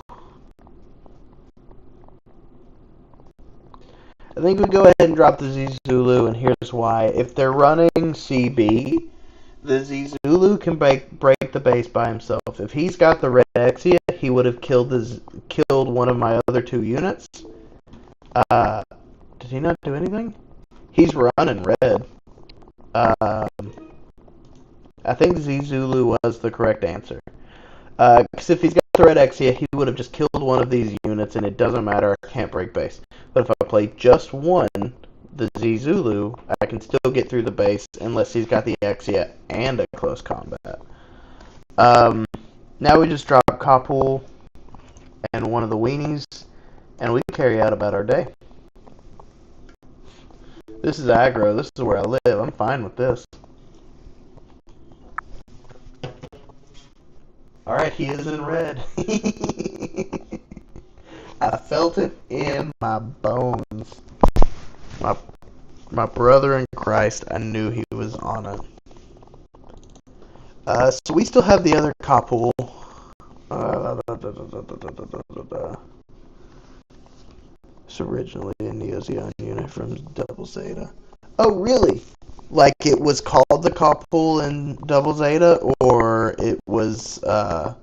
I think we go ahead and drop the Zulu, and here's why. If they're running CB, the Zulu can break the base by himself. If he's got the red Exia, he would have killed one of my other two units. Did he not do anything? He's running red. I think Zulu was the correct answer. Because if he's got the red Exia, he would have just killed one of these units, and it doesn't matter, I can't break base. But if I play just one, the Zulu, I can still get through the base, unless he's got the Exia and a close combat. Now we just drop Kapul and one of the weenies, and we carry out about our day. This is aggro, this is where I live, I'm fine with this. Alright, he is in red. I felt it in my bones. My brother in Christ, I knew he was on it. So we still have the other Kapul. It's originally a Neo-Zeon unit from Double Zeta. Oh, really? Like it was called the Kapul in Double Zeta, or it was the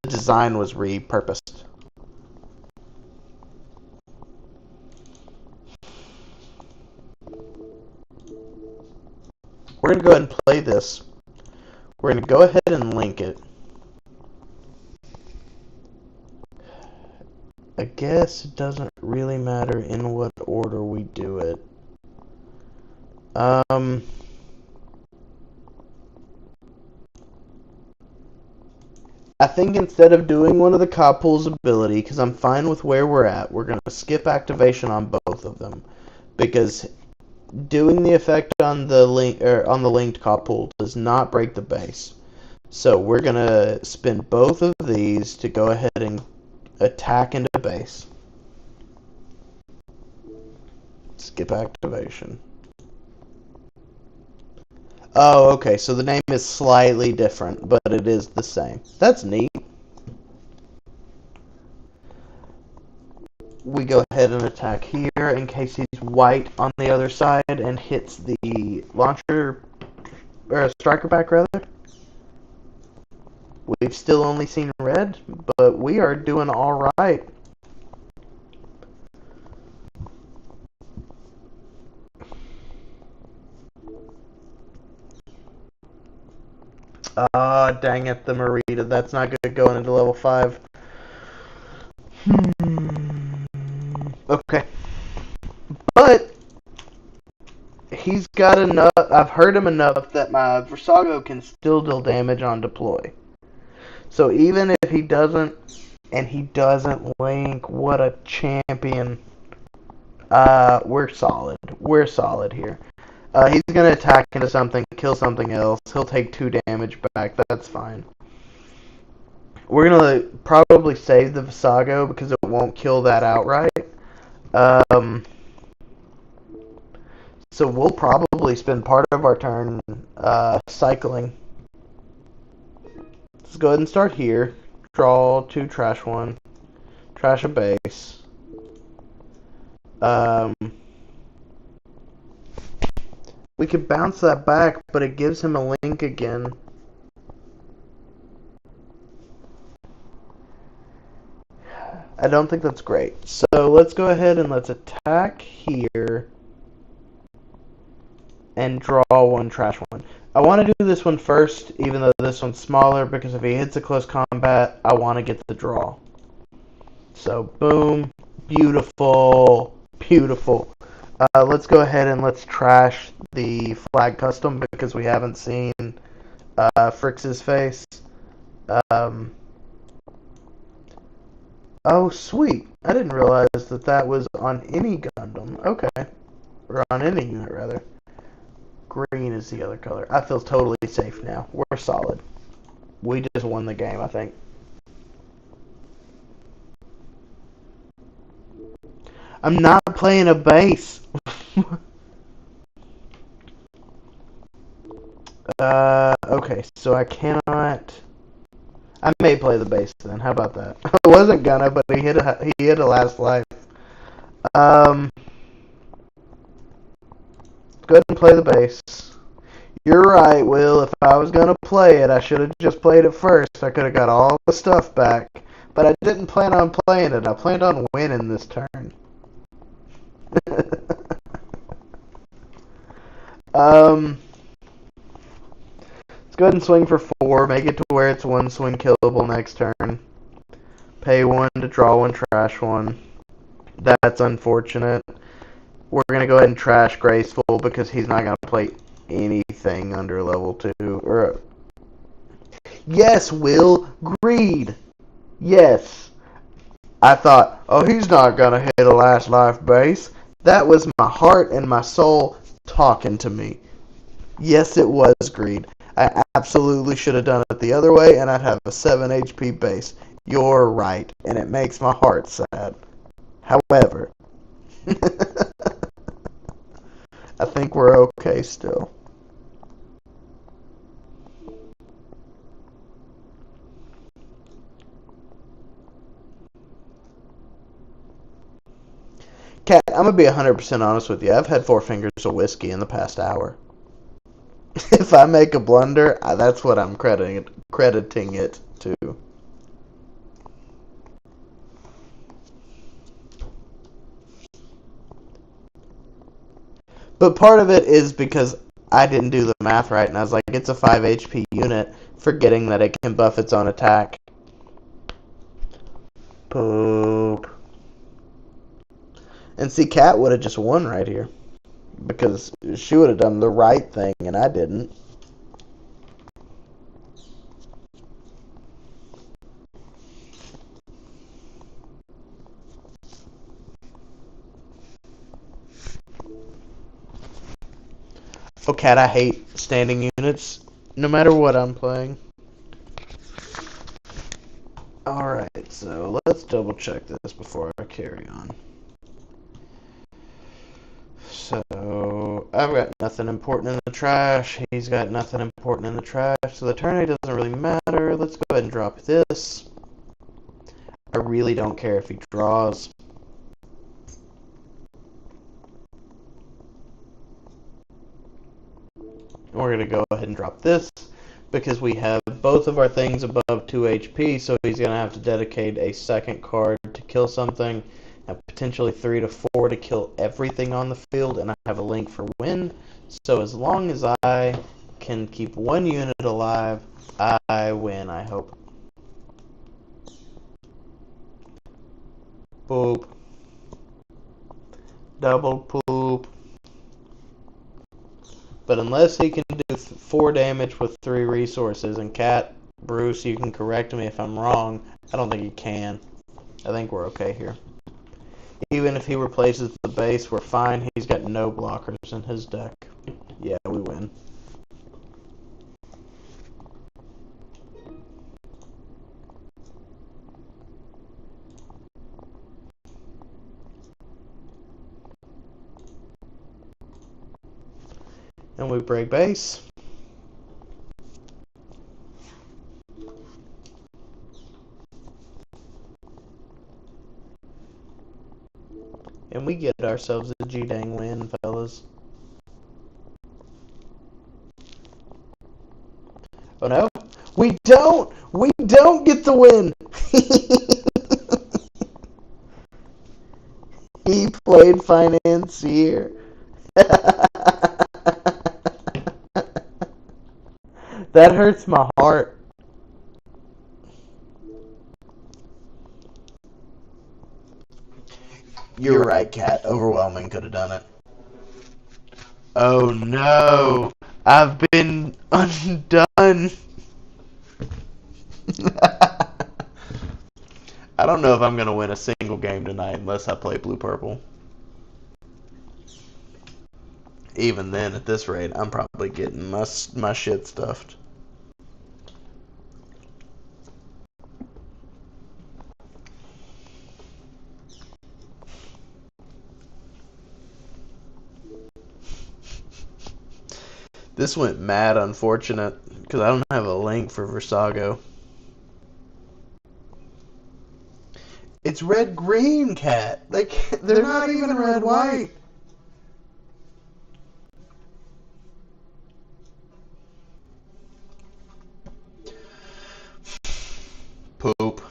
design was repurposed? We're gonna go ahead and play this. We're gonna go ahead and link it. I guess it doesn't really matter in what order we do it. I think instead of doing one of the Kapul's ability, because I'm fine with where we're at, we're going to skip activation on both of them. Because doing the effect on the linked Kapul does not break the base. So we're going to spin both of these to go ahead and attack into base. Skip activation. Oh, okay, so the name is slightly different, but it is the same. That's neat. We go ahead and attack here in case he's white on the other side and hits the launcher, or striker pack rather. We've still only seen red, but we are doing alright. Ah, dang it, the Marita. That's not good going into level 5. Okay. But he's got enough. I've heard him enough that my Versago can still deal damage on deploy. So even if he doesn't, and he doesn't link, what a champion. We're solid. We're solid here. He's gonna attack into something, kill something else. He'll take 2 damage back. That's fine. We're gonna probably save the Visago because it won't kill that outright. So we'll probably spend part of our turn cycling. Let's go ahead and start here. Draw 2, trash 1. Trash a base. We could bounce that back, but it gives him a link again. I don't think that's great. So let's go ahead and let's attack here and draw 1, trash 1. I want to do this one first, even though this one's smaller, because if he hits a close combat, I want to get the draw. So boom, beautiful, beautiful. Let's go ahead and let's trash the flag custom because we haven't seen Frix's face. Oh, sweet. I didn't realize that that was on any Gundam. Okay. Or on any unit, rather. Green is the other color. I feel totally safe now. We're solid. We just won the game, I think. I'm not playing a base. Okay, so I cannot... I may play the base then. How about that? I wasn't gonna, but he hit a last life. Um, go ahead and play the base. You're right, Will. If I was gonna play it, I should have just played it first. I could have got all the stuff back. But I didn't plan on playing it. I planned on winning this turn. Let's go ahead and swing for 4. Make it to where it's 1 swing killable next turn. Pay 1 to draw 1, trash 1. That's unfortunate. We're going to go ahead and trash Graceful because he's not going to play anything under level 2. Yes, Will. Greed. Yes. I thought, oh, he's not going to hit a last life base. That was my heart and my soul talking to me. Yes, it was greed. I absolutely should have done it the other way, and I'd have a 7 HP base. You're right, and it makes my heart sad. However, I think we're okay still. Cat, I'm going to be 100% honest with you. I've had 4 fingers of whiskey in the past hour. If I make a blunder, that's what I'm crediting it to. But part of it is because I didn't do the math right, and I was like, it's a 5 HP unit, forgetting that it can buff its own attack. Poop. And see, Cat would have just won right here. Because she would have done the right thing, and I didn't. Oh, Cat, I hate standing units, no matter what I'm playing. Alright, so let's double check this before I carry on. So, I've got nothing important in the trash. He's got nothing important in the trash. So the turn doesn't really matter. Let's go ahead and drop this. I really don't care if he draws. We're going to go ahead and drop this because we have both of our things above 2 HP, so he's going to have to dedicate a second card to kill something, and potentially 3 to 4 to kill everything on the field, and I have a link for win. So as long as I can keep 1 unit alive, I win, I hope. Poop. Double poop. But unless he can do 4 damage with 3 resources, and Cat, Bruce, you can correct me if I'm wrong, I don't think he can. I think we're okay here. Even if he replaces the base, we're fine. He's got no blockers in his deck. Yeah, we win. And we break base. And we get ourselves a G-dang win, fellas. Oh no? We don't! We don't get the win! He played financier. That hurts my heart. You're right, Cat. Overwhelming could have done it. Oh no! I've been undone! I don't know if I'm going to win a single game tonight unless I play blue-purple. Even then, at this rate, I'm probably getting my shit stuffed. This went mad unfortunate, because I don't have a link for Versago. It's It's red-green, cat. They're not even red-white. Poop.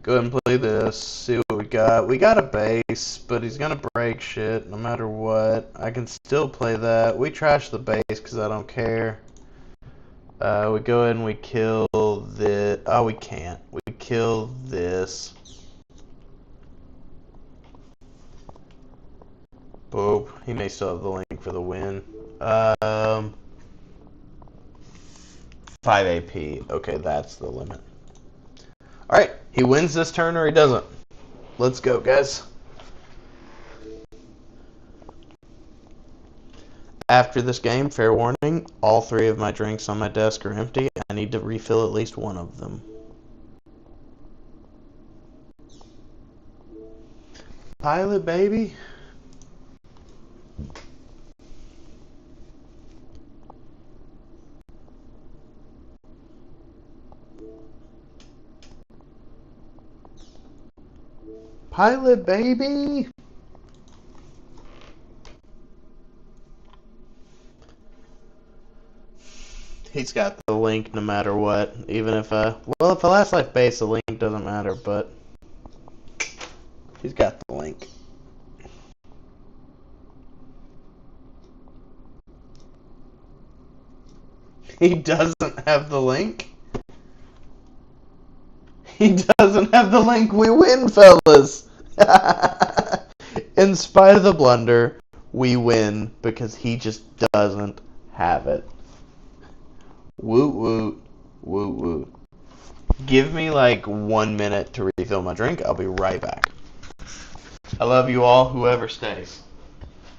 Go ahead and play this. See what we got. We got a base, but he's gonna break shit no matter what. I can still play that. We trash the base because I don't care. We go ahead and we kill this. Oh, we can't. We kill this. Boop. He may still have the link for the win. 5 AP. Okay, that's the limit. Alright, he wins this turn or he doesn't. Let's go, guys. After this game, fair warning, all 3 of my drinks on my desk are empty. I need to refill at least one of them. Pilot, baby. Pilot, baby. He's got the link no matter what. Even if well, if a last life base, the link doesn't matter, but he's got the link. He doesn't have the link? He doesn't have the link. We win, fellas. In spite of the blunder, we win because he just doesn't have it. Woot woot. Woot woot. Give me like 1 minute to refill my drink. I'll be right back. I love you all, whoever stays.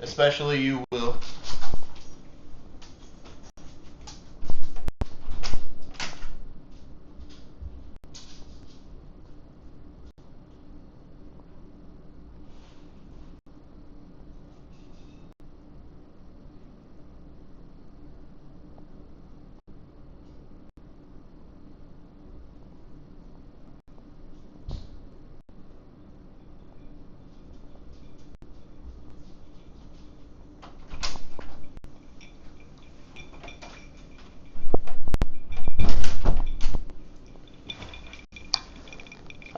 Especially you, Will.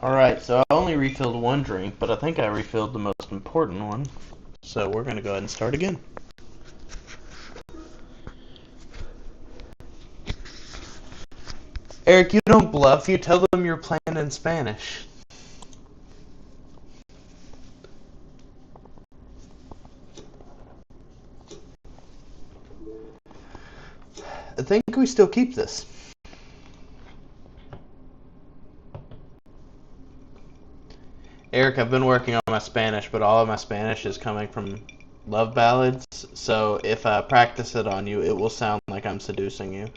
Alright, so I only refilled 1 drink, but I think I refilled the most important one. So we're going to go ahead and start again. Eric, you don't bluff. You tell them you're playing in Spanish. I think we still keep this. Eric, I've been working on my Spanish, but all of my Spanish is coming from love ballads, so if I practice it on you, it will sound like I'm seducing you.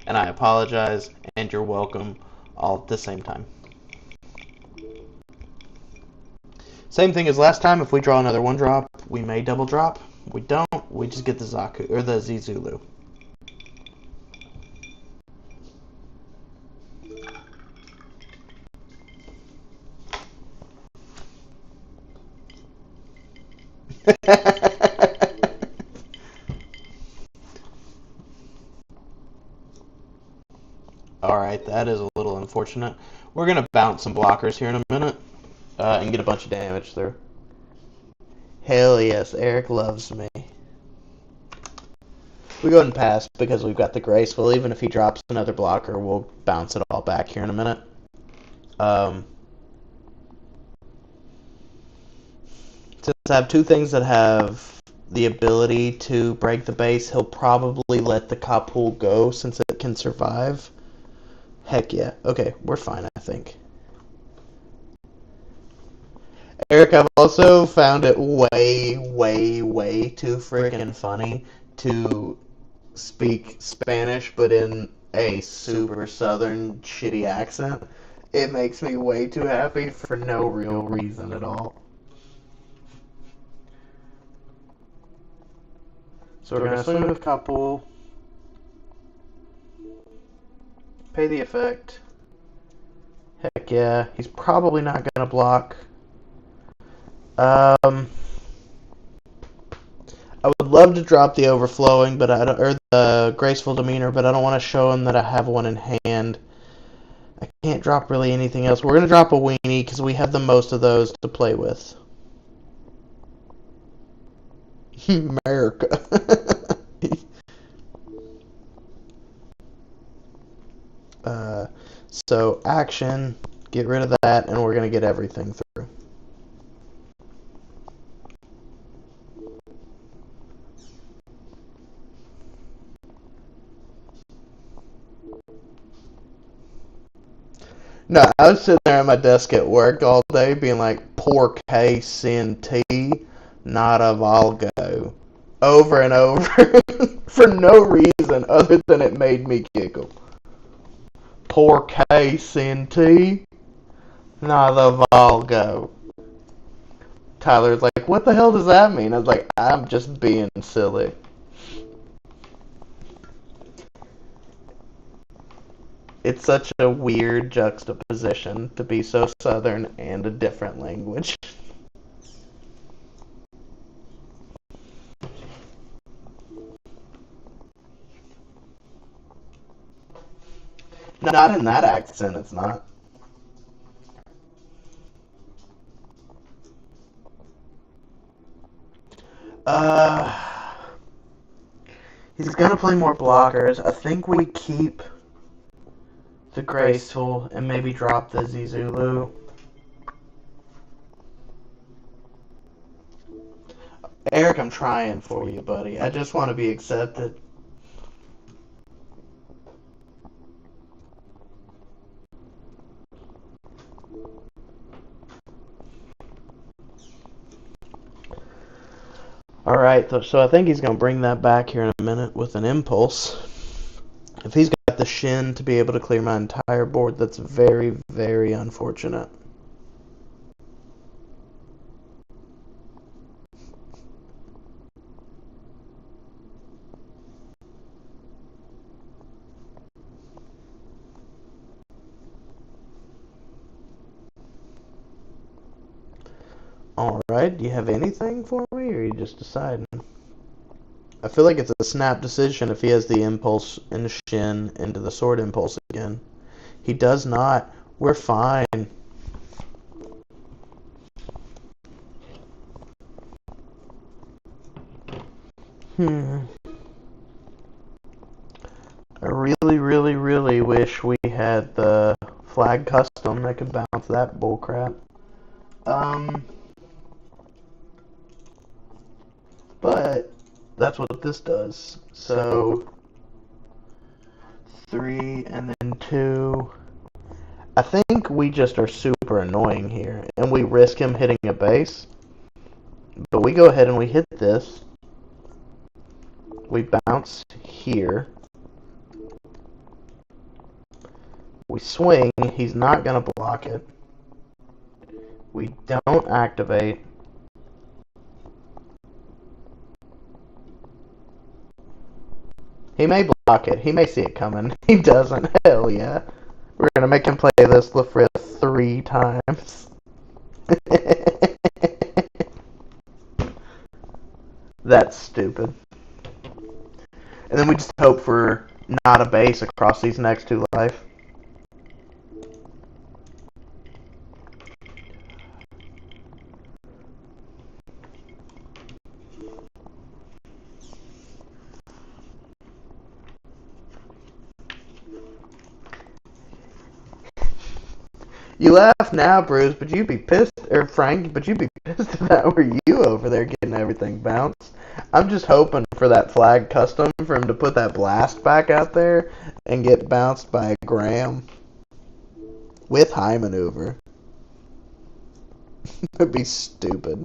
And I apologize, and you're welcome, all at the same time. Same thing as last time, if we draw another 1-drop, we may double drop. If we don't, we just get the Zaku, or the Zizulu. Alright, that is a little unfortunate. We're going to bounce some blockers here in a minute and get a bunch of damage through. Hell yes, Eric loves me. We go ahead and pass because we've got the Graceful. Even if he drops another blocker, we'll bounce it all back here in a minute. Since I have 2 things that have the ability to break the base, he'll probably let the Kapul go since it can survive. Heck yeah. Okay, we're fine, I think. Eric, I've also found it way, way, way too freaking funny to speak Spanish, but in a super southern shitty accent. It makes me way too happy for no real reason at all. So we're gonna swing with Kapul. Pay the effect. Heck yeah. He's probably not going to block. I would love to drop the overflowing, but I don't, or the graceful demeanor, but I don't want to show him that I have one in hand. I can't drop really anything else. We're going to drop a weenie because we have the most of those to play with. America. So action, get rid of that, and we're going to get everything through. No, I was sitting there at my desk at work all day being like, poor case in T, not a Volgo. Over and over for no reason other than it made me giggle. Poor case in T, not a Volgo. Tyler's like, what the hell does that mean? I was like, I'm just being silly. It's such a weird juxtaposition to be so southern and a different language. Not in that accent, it's not. Uh, he's gonna play more blockers. I think we keep the Graceful and maybe drop the Zizulu. Eric, I'm trying for you, buddy. I just want to be accepted. Alright, so I think he's going to bring that back here in a minute with an Impulse. If he's got the Shin to be able to clear my entire board, that's very, very unfortunate. Alright, do you have anything for me, or are you just deciding? I feel like it's a snap decision if he has the Impulse and the Shin into the Sword Impulse again. He does not. We're fine. I really, really, really wish we had the flag custom that could bounce that bullcrap. But that's what this does. So 3 and then 2. I think we just are super annoying here, and we risk him hitting a base. But we go ahead and we hit this. We bounce here. We swing. He's not going to block it. We don't activate. He may block it. He may see it coming. He doesn't. Hell yeah. We're going to make him play this Lafria 3 times. That's stupid. And then we just hope for not a base across these next 2 life. You laugh now, Bruce, but you'd be pissed, or Frank, but you'd be pissed if that were you over there getting everything bounced. I'm just hoping for that flag custom for him to put that blast back out there and get bounced by Graham with high maneuver. That'd be stupid.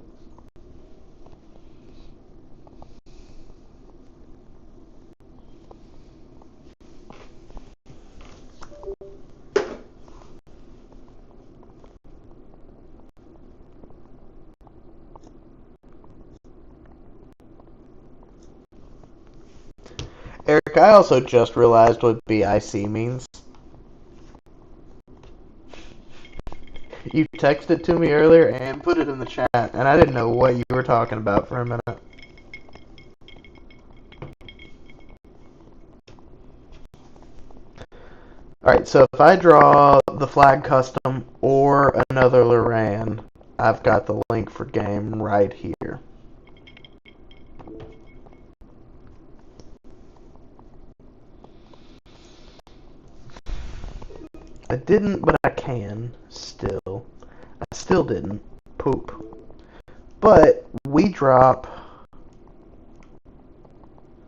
Eric, I also just realized what BIC means. You texted to me earlier and put it in the chat, and I didn't know what you were talking about for a minute. Alright, so if I draw the flag custom or another Loran, I've got the link for game right here. I didn't, but I can still. I still didn't. Poop. But we drop...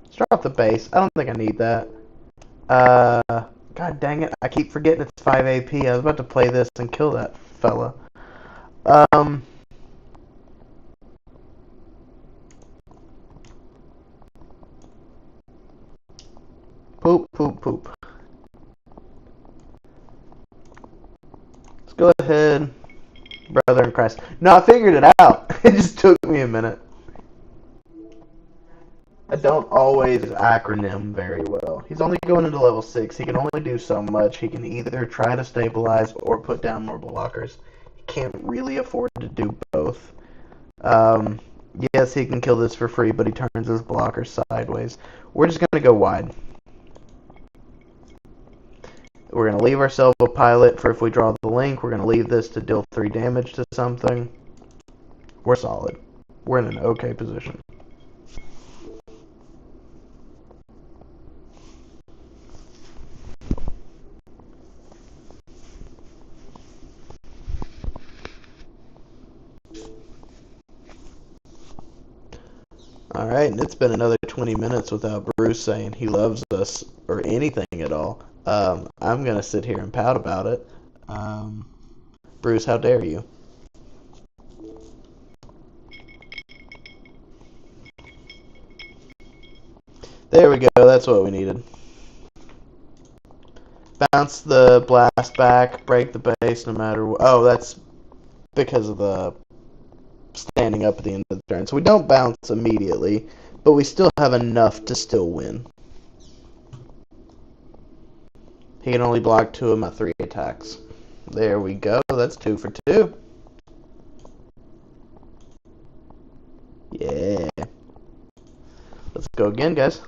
Let's drop the base. I don't think I need that. God dang it. I keep forgetting it's 5 AP. I was about to play this and kill that fella. Poop, poop, poop. Let's go ahead. Brother in Christ. No, I figured it out. It just took me a minute. I don't always acronym very well. He's only going into level 6. He can only do so much. He can either try to stabilize or put down more blockers. He can't really afford to do both. Yes, he can kill this for free, but he turns his blockers sideways. We're just going to go wide. We're going to leave ourselves a pilot for if we draw the link. We're going to leave this to deal 3 damage to something. We're solid. We're in an okay position. Alright, and it's been another 20 minutes without Bruce saying he loves us or anything at all. I'm going to sit here and pout about it. Bruce, how dare you? There we go, that's what we needed. Bounce the blast back, break the base no matter what. Oh, that's because of the standing up at the end of the turn. So we don't bounce immediately, but we still have enough to still win. He can only block 2 of my 3 attacks. There we go. That's 2 for 2. Yeah. Let's go again, guys.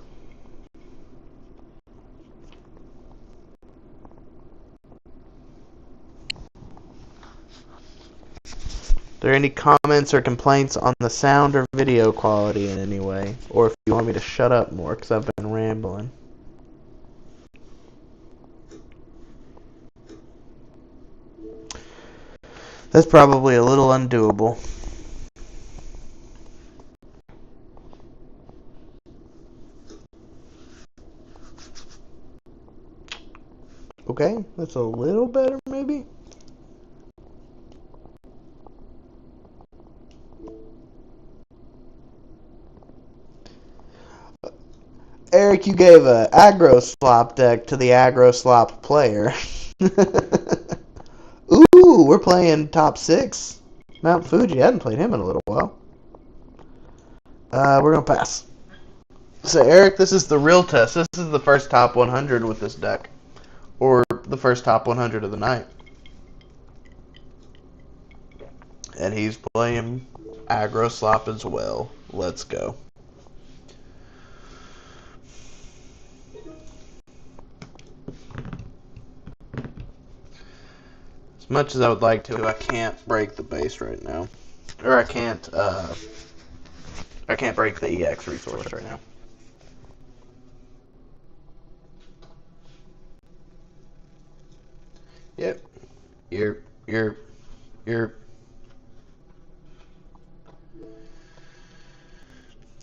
Are there any comments or complaints on the sound or video quality in any way? Or if you want me to shut up more, because I've been rambling. That's probably a little undoable. Okay, that's a little better, maybe? Eric, you gave a aggro slop deck to the aggro slop player. Ooh, we're playing top 6. Mount Fuji, I hadn't played him in a little while. We're going to pass. So, Eric, this is the real test. This is the first top 100 with this deck. Or the first top 100 of the night. And he's playing aggro slop as well. Let's go. As much as I would like to, I can't break the base right now. Or I can't break the EX resource right now. Yep. You're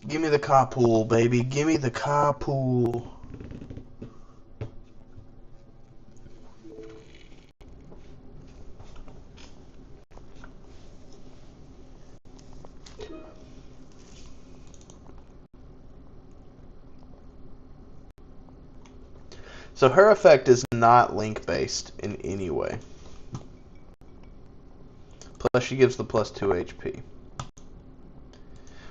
Give me the carpool, baby. Give me the carpool. So her effect is not link-based in any way. Plus she gives the plus 2 HP.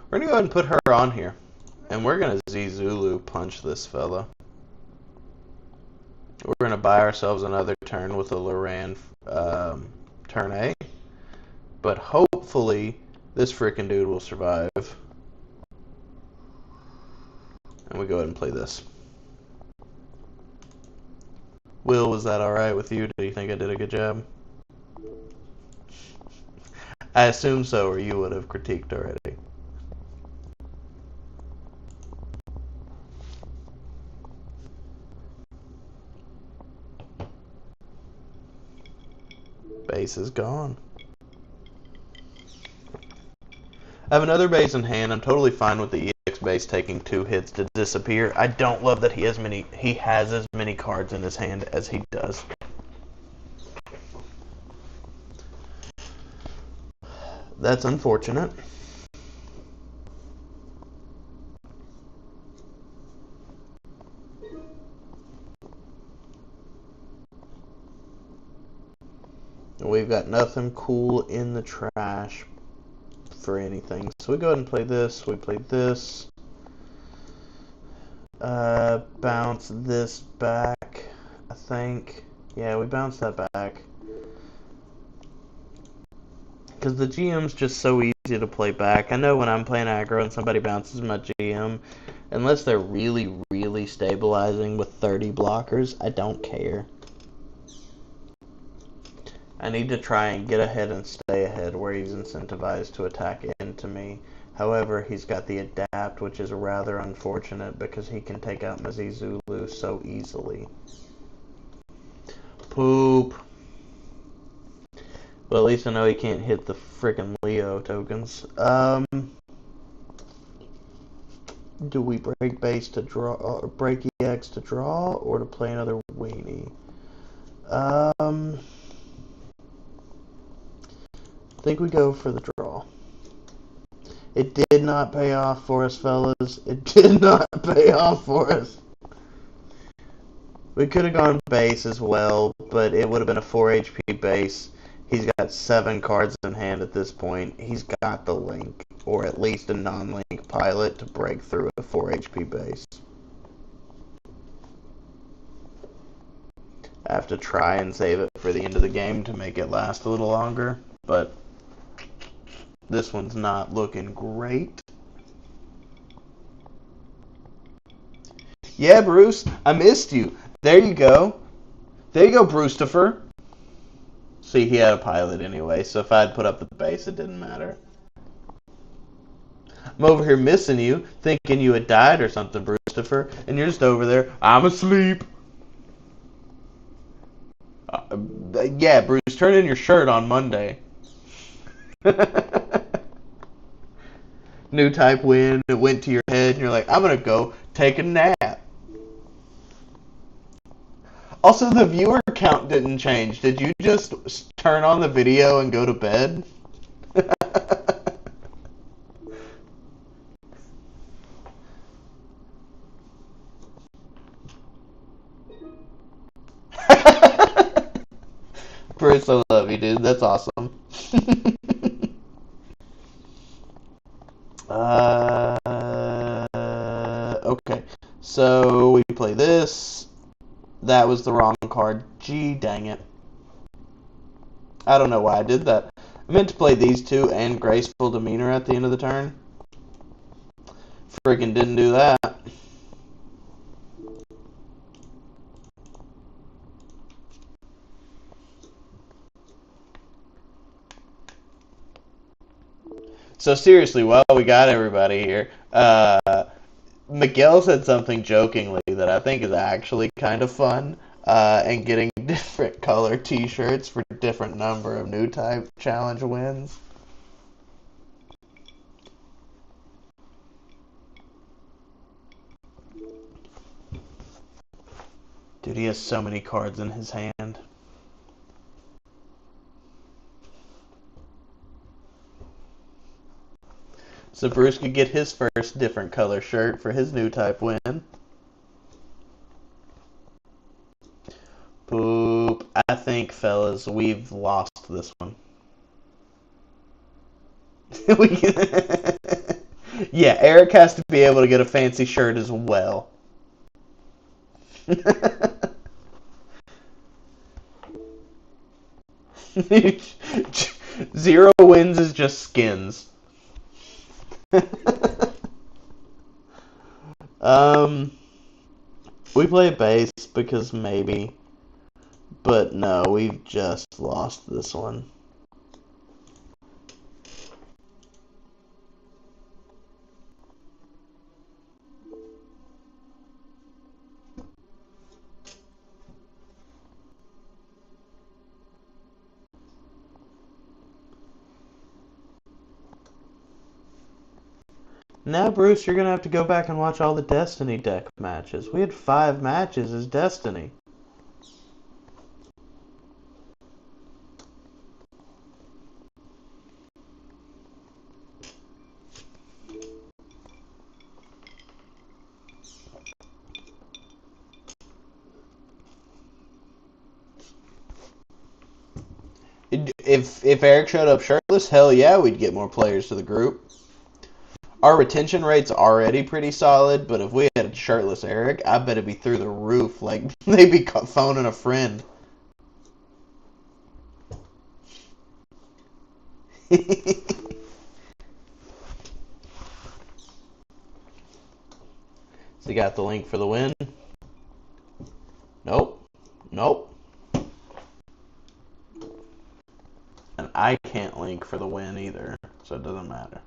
We're going to go ahead and put her on here. And we're going to Z-Zulu punch this fella. We're going to buy ourselves another turn with a Loran turn A. But hopefully, this freaking dude will survive. And we go ahead and play this. Will, was that alright with you? Do you think I did a good job? I assume so, or you would have critiqued already. Base is gone. I have another base in hand. I'm totally fine with the EX base taking 2 hits to disappear. I don't love that he has as many cards in his hand as he does. That's unfortunate. We've got nothing cool in the trash for anything. So we go ahead and play this. We play this. Bounce this back, I think. Yeah, we bounce that back. Because the GM's just so easy to play back. I know when I'm playing aggro and somebody bounces my GM, unless they're really, really stabilizing with 30 blockers, I don't care. I need to try and get ahead and stay ahead where he's incentivized to attack into me. However, he's got the adapt, which is rather unfortunate because he can take out Mizizulu so easily. Poop. Well, at least I know he can't hit the frickin' Leo tokens. Do we break base to draw, or break EX to draw, or to play another weenie? I think we go for the draw. It did not pay off for us, fellas. It did not pay off for us. We could have gone base as well, but it would have been a 4 HP base. He's got 7 cards in hand at this point. He's got the link, or at least a non-link pilot to break through a 4 HP base. I have to try and save it for the end of the game to make it last a little longer, but this one's not looking great. Yeah, Bruce, I missed you. There you go. There you go, Bruceifer. See, he had a pilot anyway, so if I had put up the base, it didn't matter. I'm over here missing you, thinking you had died or something, Bruceifer, and you're just over there, I'm asleep. Yeah, Bruce, turn in your shirt on Monday. New type win, it went to your head, and you're like, I'm gonna go take a nap. Also, the viewer count didn't change. Did you just turn on the video and go to bed? Bruce, I love you, dude. That's awesome. Okay. So we play this. That was the wrong card. Gee, dang it. I don't know why I did that. I meant to play these two and Graceful Demeanor at the end of the turn. Friggin' didn't do that. So seriously, while we got everybody here, Miguel said something jokingly that I think is actually kind of fun, and getting different color t-shirts for different number of new type challenge wins. Dude, he has so many cards in his hand. So Bruce could get his first different color shirt for his new type win. Poop. I think, fellas, we've lost this one. Yeah, Eric has to be able to get a fancy shirt as well. 0 wins is just skins. um, we play base because maybe, but no, we've just lost this one. Now, Bruce, you're going to have to go back and watch all the Destiny deck matches. We had 5 matches as Destiny. If Eric showed up shirtless, hell yeah, we'd get more players to the group. Our retention rate's already pretty solid, but if we had a shirtless Eric, I bet it'd be through the roof. Like, they'd be phoning a friend. So you got the link for the win? Nope. Nope. And I can't link for the win either, so it doesn't matter.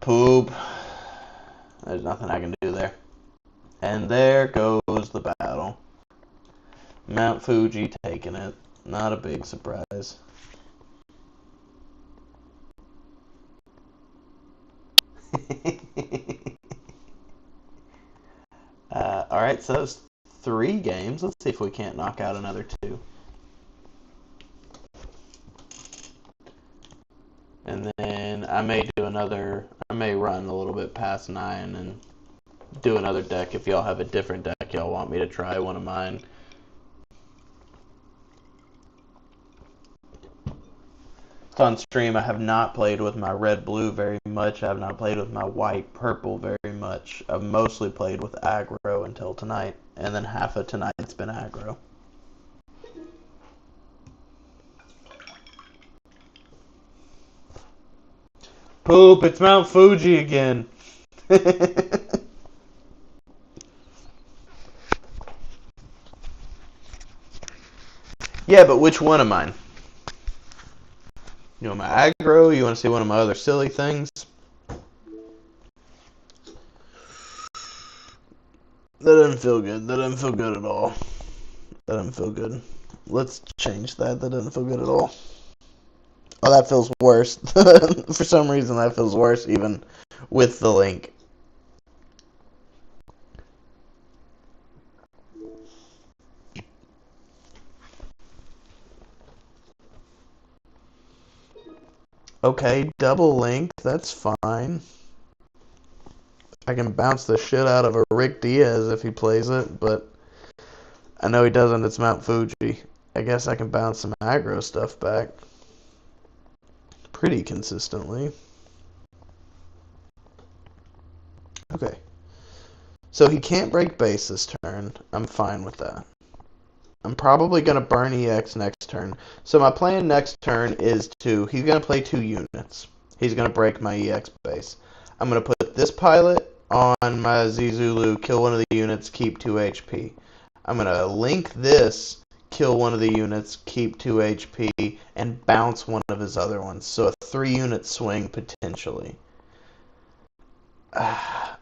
Poop. There's nothing I can do there. And there goes the battle. Mount Fuji taking it. Not a big surprise. Alright, so that's 3 games. Let's see if we can't knock out another 2. And then I may run a little bit past 9 and do another deck if y'all have a different deck y'all want me to try one of mine. On stream, I have not played with my red-blue very much. I have not played with my white-purple very much. I've mostly played with aggro until tonight, and then half of tonight's been aggro. Poop, it's Mount Fuji again. Yeah, but which one of mine? You want my aggro? You want to see one of my other silly things? That doesn't feel good. That doesn't feel good at all. That doesn't feel good. Let's change that. That doesn't feel good at all. Oh, that feels worse. For some reason, that feels worse even with the link. Okay, double link. That's fine. I can bounce the shit out of a Rick Diaz if he plays it, but I know he doesn't. It's Mount Fuji. I guess I can bounce some aggro stuff back pretty consistently. Okay. So he can't break base this turn. I'm fine with that. I'm probably going to burn EX next turn. So my plan next turn is he's going to play 2 units. He's going to break my EX base. I'm going to put this pilot on my Zizulu, kill one of the units, keep 2 HP. I'm going to link this, kill one of the units, keep 2 HP, and bounce one of his other ones. So a 3-unit swing potentially.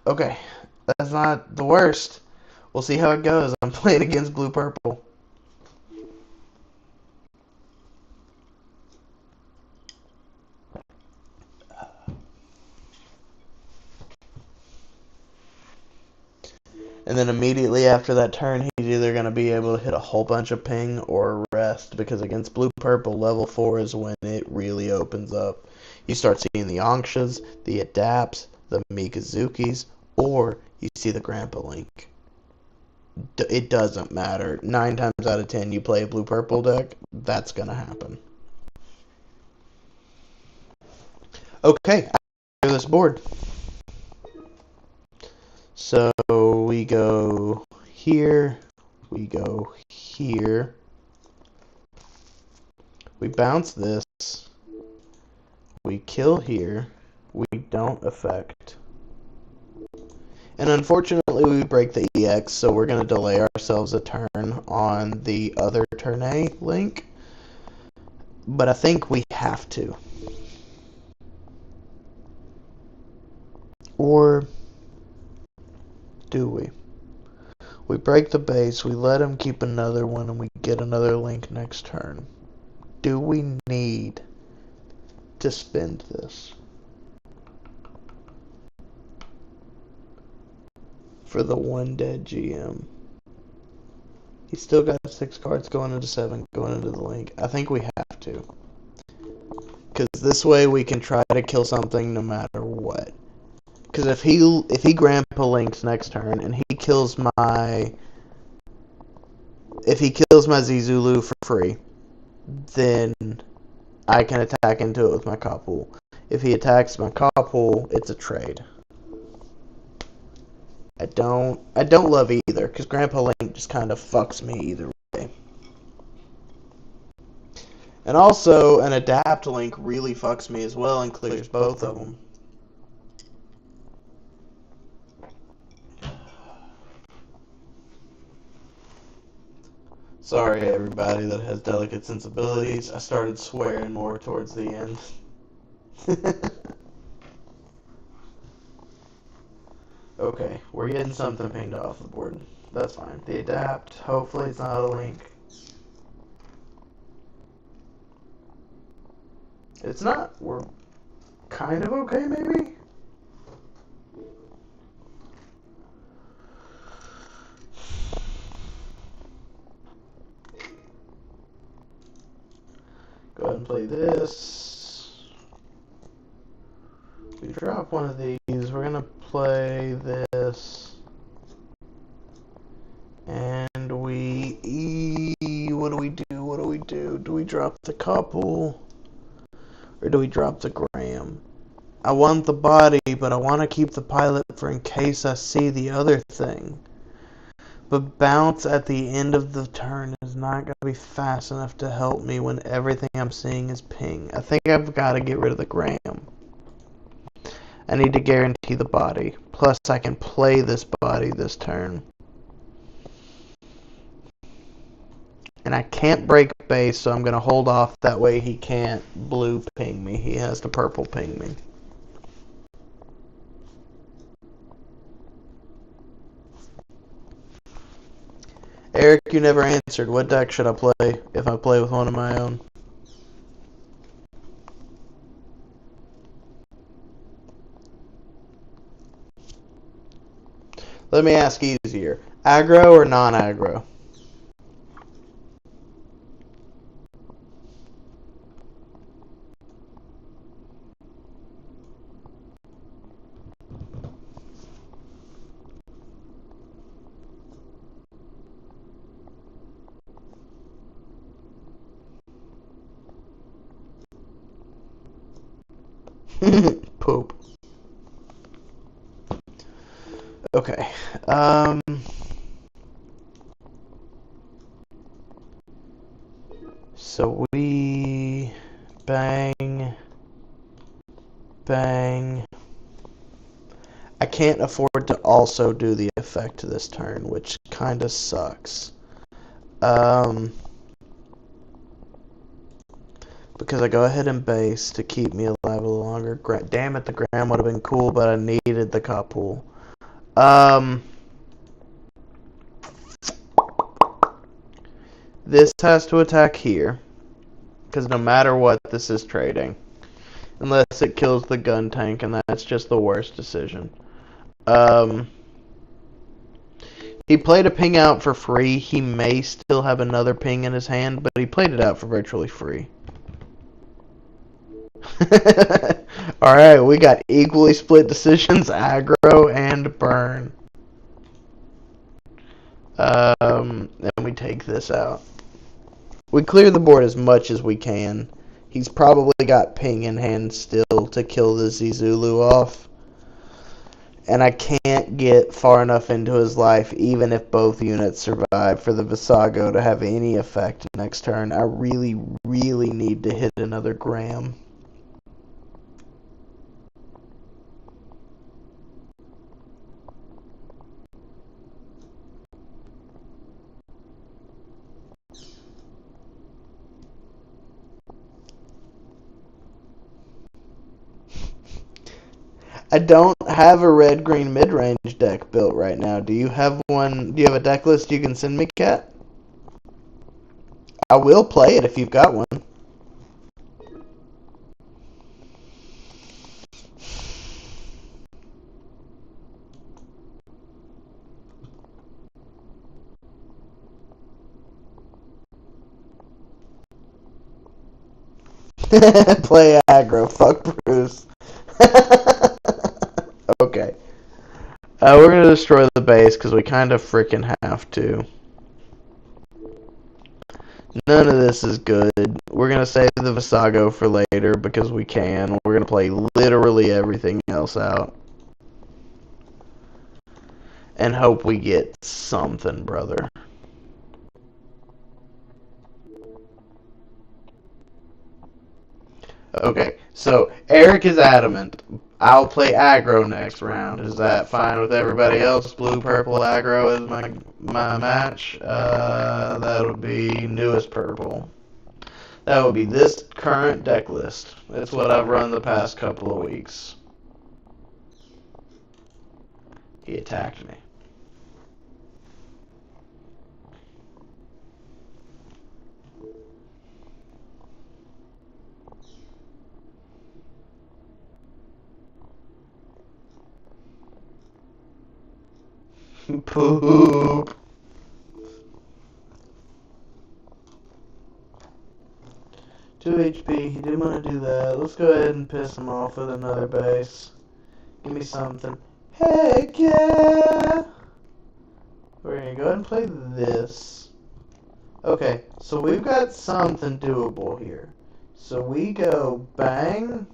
Okay, that's not the worst. We'll see how it goes. I'm playing against blue-purple. And then immediately after that turn, he's either going to be able to hit a whole bunch of ping or rest, because against blue-purple, level 4 is when it really opens up. You start seeing the Ankshas, the Adapts, the Mikazukis, or you see the Grandpa Link. It doesn't matter. 9 times out of 10, you play a blue-purple deck, that's going to happen. Okay, I this board. So we go here, we go here, We bounce this. We kill here. We don't affect. And unfortunately, we break the EX, so we're going to delay ourselves a turn on the other turn A link. But I think we have to. Or do we? We break the base, we let him keep another one, and we get another link next turn. Do we need to spend this for the one dead GM? He's still got 6 cards going into 7, going into the link. I think we have to. Because this way we can try to kill something no matter what. Because if he Grandpa links next turn and he kills my... If he kills my Zizulu for free, then I can attack into it with my Kapul. If he attacks my Kapul, it's a trade. I don't love either, because Grandpa Link just kind of fucks me either way. And also, an Adapt Link really fucks me as well and clears both of them. Sorry, everybody that has delicate sensibilities. I started swearing more towards the end. Okay, we're getting something pinged off the board. That's fine. The Adapt, hopefully it's not a link. It's not. We're kind of okay, maybe? Go ahead and play this. We drop one of these. We're going to play this. And we... What do we do? What do we do? Do we drop the Kapul? Or do we drop the Gram? I want the body, but I want to keep the pilot for in case I see the other thing. But bounce at the end of the turn is not going to be fast enough to help me when everything I'm seeing is ping. I think I've got to get rid of the Gram. I need to guarantee the body. Plus, I can play this body this turn. And I can't break base, so I'm going to hold off. That way he can't blue ping me. He has to purple ping me. Eric, you never answered. What deck should I play if I play with one of my own? Let me ask easier. Aggro or non-aggro? Poop. Okay. So we bang. I can't afford to also do the effect this turn, which kind of sucks. Because I go ahead and base to keep me alive a little longer. Damn it, the Gram would have been cool, but I needed the Kapul. This has to attack here. Because no matter what, this is trading. Unless it kills the gun tank, and that's just the worst decision. He played a ping out for free. He may still have another ping in his hand, but he played it out for virtually free. Alright, we got equally split decisions, aggro and burn. And we take this out. We clear the board as much as we can. He's probably got ping in hand still to kill the Zizulu off. And I can't get far enough into his life, even if both units survive, for the Visago to have any effect next turn. I really, really need to hit another Graham. I don't have a red-green mid-range deck built right now. Do you have one? Do you have a deck list you can send me, Kat? I will play it if you've got one. Play aggro. Fuck Bruce. Okay. We're gonna destroy the base because we kind of freaking have to. None of this is good. We're gonna save the Visago for later because we can. We're gonna play literally everything else out. And hope we get something, brother. Okay, so Eric is adamant. I'll play aggro next round. Is that fine with everybody else? Blue, purple, aggro is my match. That would be newest purple. That would be this current deck list. That's what I've run the past couple of weeks. He attacked me. Poop. 2 HP, he didn't want to do that. Let's go ahead and piss him off with another base. Give me something. Heck yeah! We're gonna go ahead and play this. Okay, so we've got something doable here. So we go bang.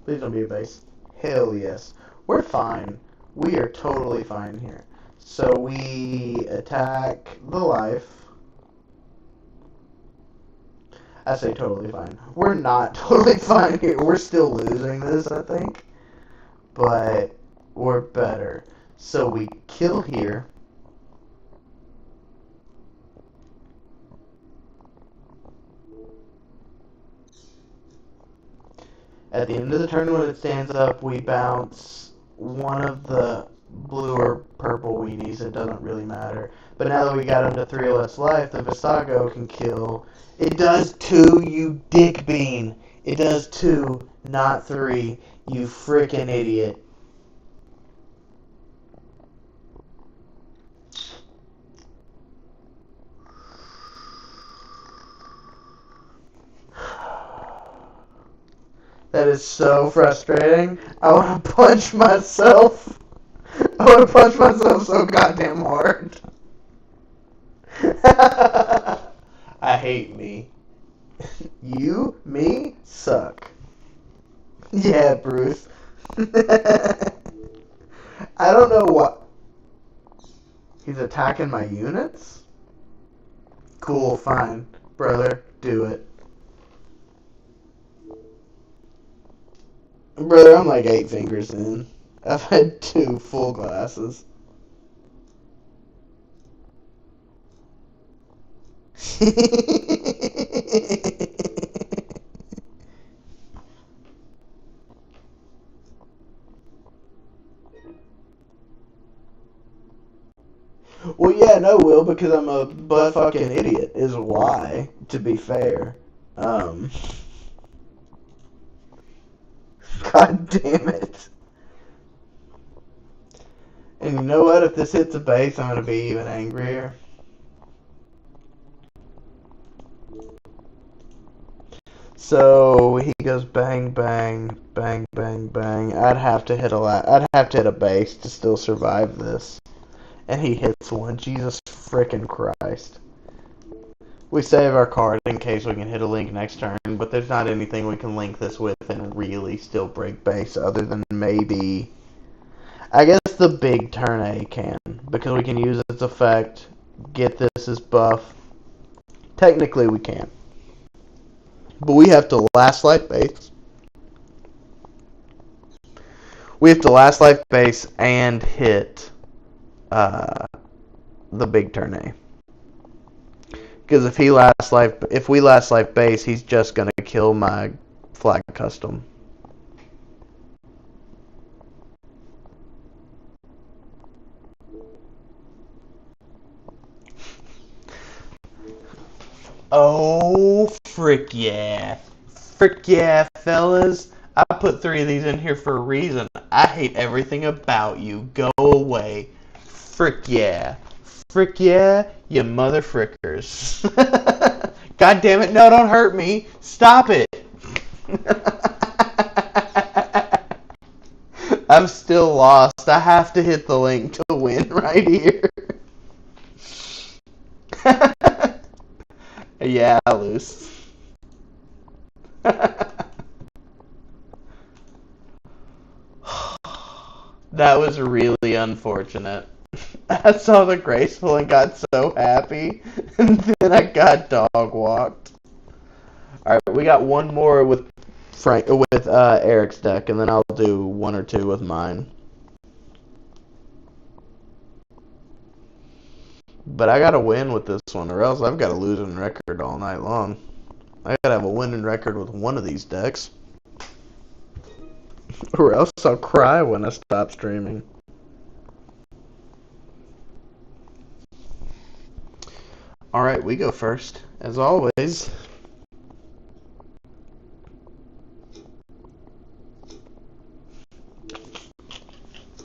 Please don't be a base. Hell yes. We're fine. We are totally fine here. So we attack the life. I say totally fine. We're not totally fine here. We're still losing this, I think. But we're better. So we kill here. At the end of the turn when it stands up, we bounce one of the blue or purple weenies. It doesn't really matter. But now that we got him to 3 less life, the Visago can kill. It does 2, you dick bean. It does 2, not 3. You freaking idiot. That is so frustrating. I want to punch myself. I want to punch myself so goddamn hard. I hate me. You, me, suck. Yeah, Bruce. I don't know what. He's attacking my units? Cool, fine. Brother, do it. Brother, I'm like 8 fingers in. I've had 2 full glasses. Well, yeah, no, Will, because I'm a butt fucking idiot, is why, to be fair. God damn it. And you know what? If this hits a base, I'm going to be even angrier. So he goes bang, bang, bang, bang, bang. I'd have to hit a base to still survive this. And he hits one. Jesus frickin' Christ. We save our card in case we can hit a link next turn can, but there's not anything we can link this with and really still break base other than maybe... I guess the big turn A can, because we can use its effect, get this as buff. Technically we can. But we have to last life base. We have to last life base and hit the big turn A. Because if we last life base, he's just gonna kill my flag custom. Oh, frick yeah. Frick yeah, fellas. I put 3 of these in here for a reason. I hate everything about you. Go away. Frick yeah. Frick yeah, you mother frickers. God damn it, no, don't hurt me. Stop it. I'm still lost. I have to hit the link to win right here. Yeah, I lose. That was really unfortunate. I saw the graceful and got so happy, and then I got dog walked. All right, we got one more with Eric's deck, and then I'll do 1 or 2 with mine. But I gotta win with this one, or else I've got a losing record all night long. I gotta have a winning record with one of these decks, or else I'll cry when I stop streaming. Alright, we go first, as always.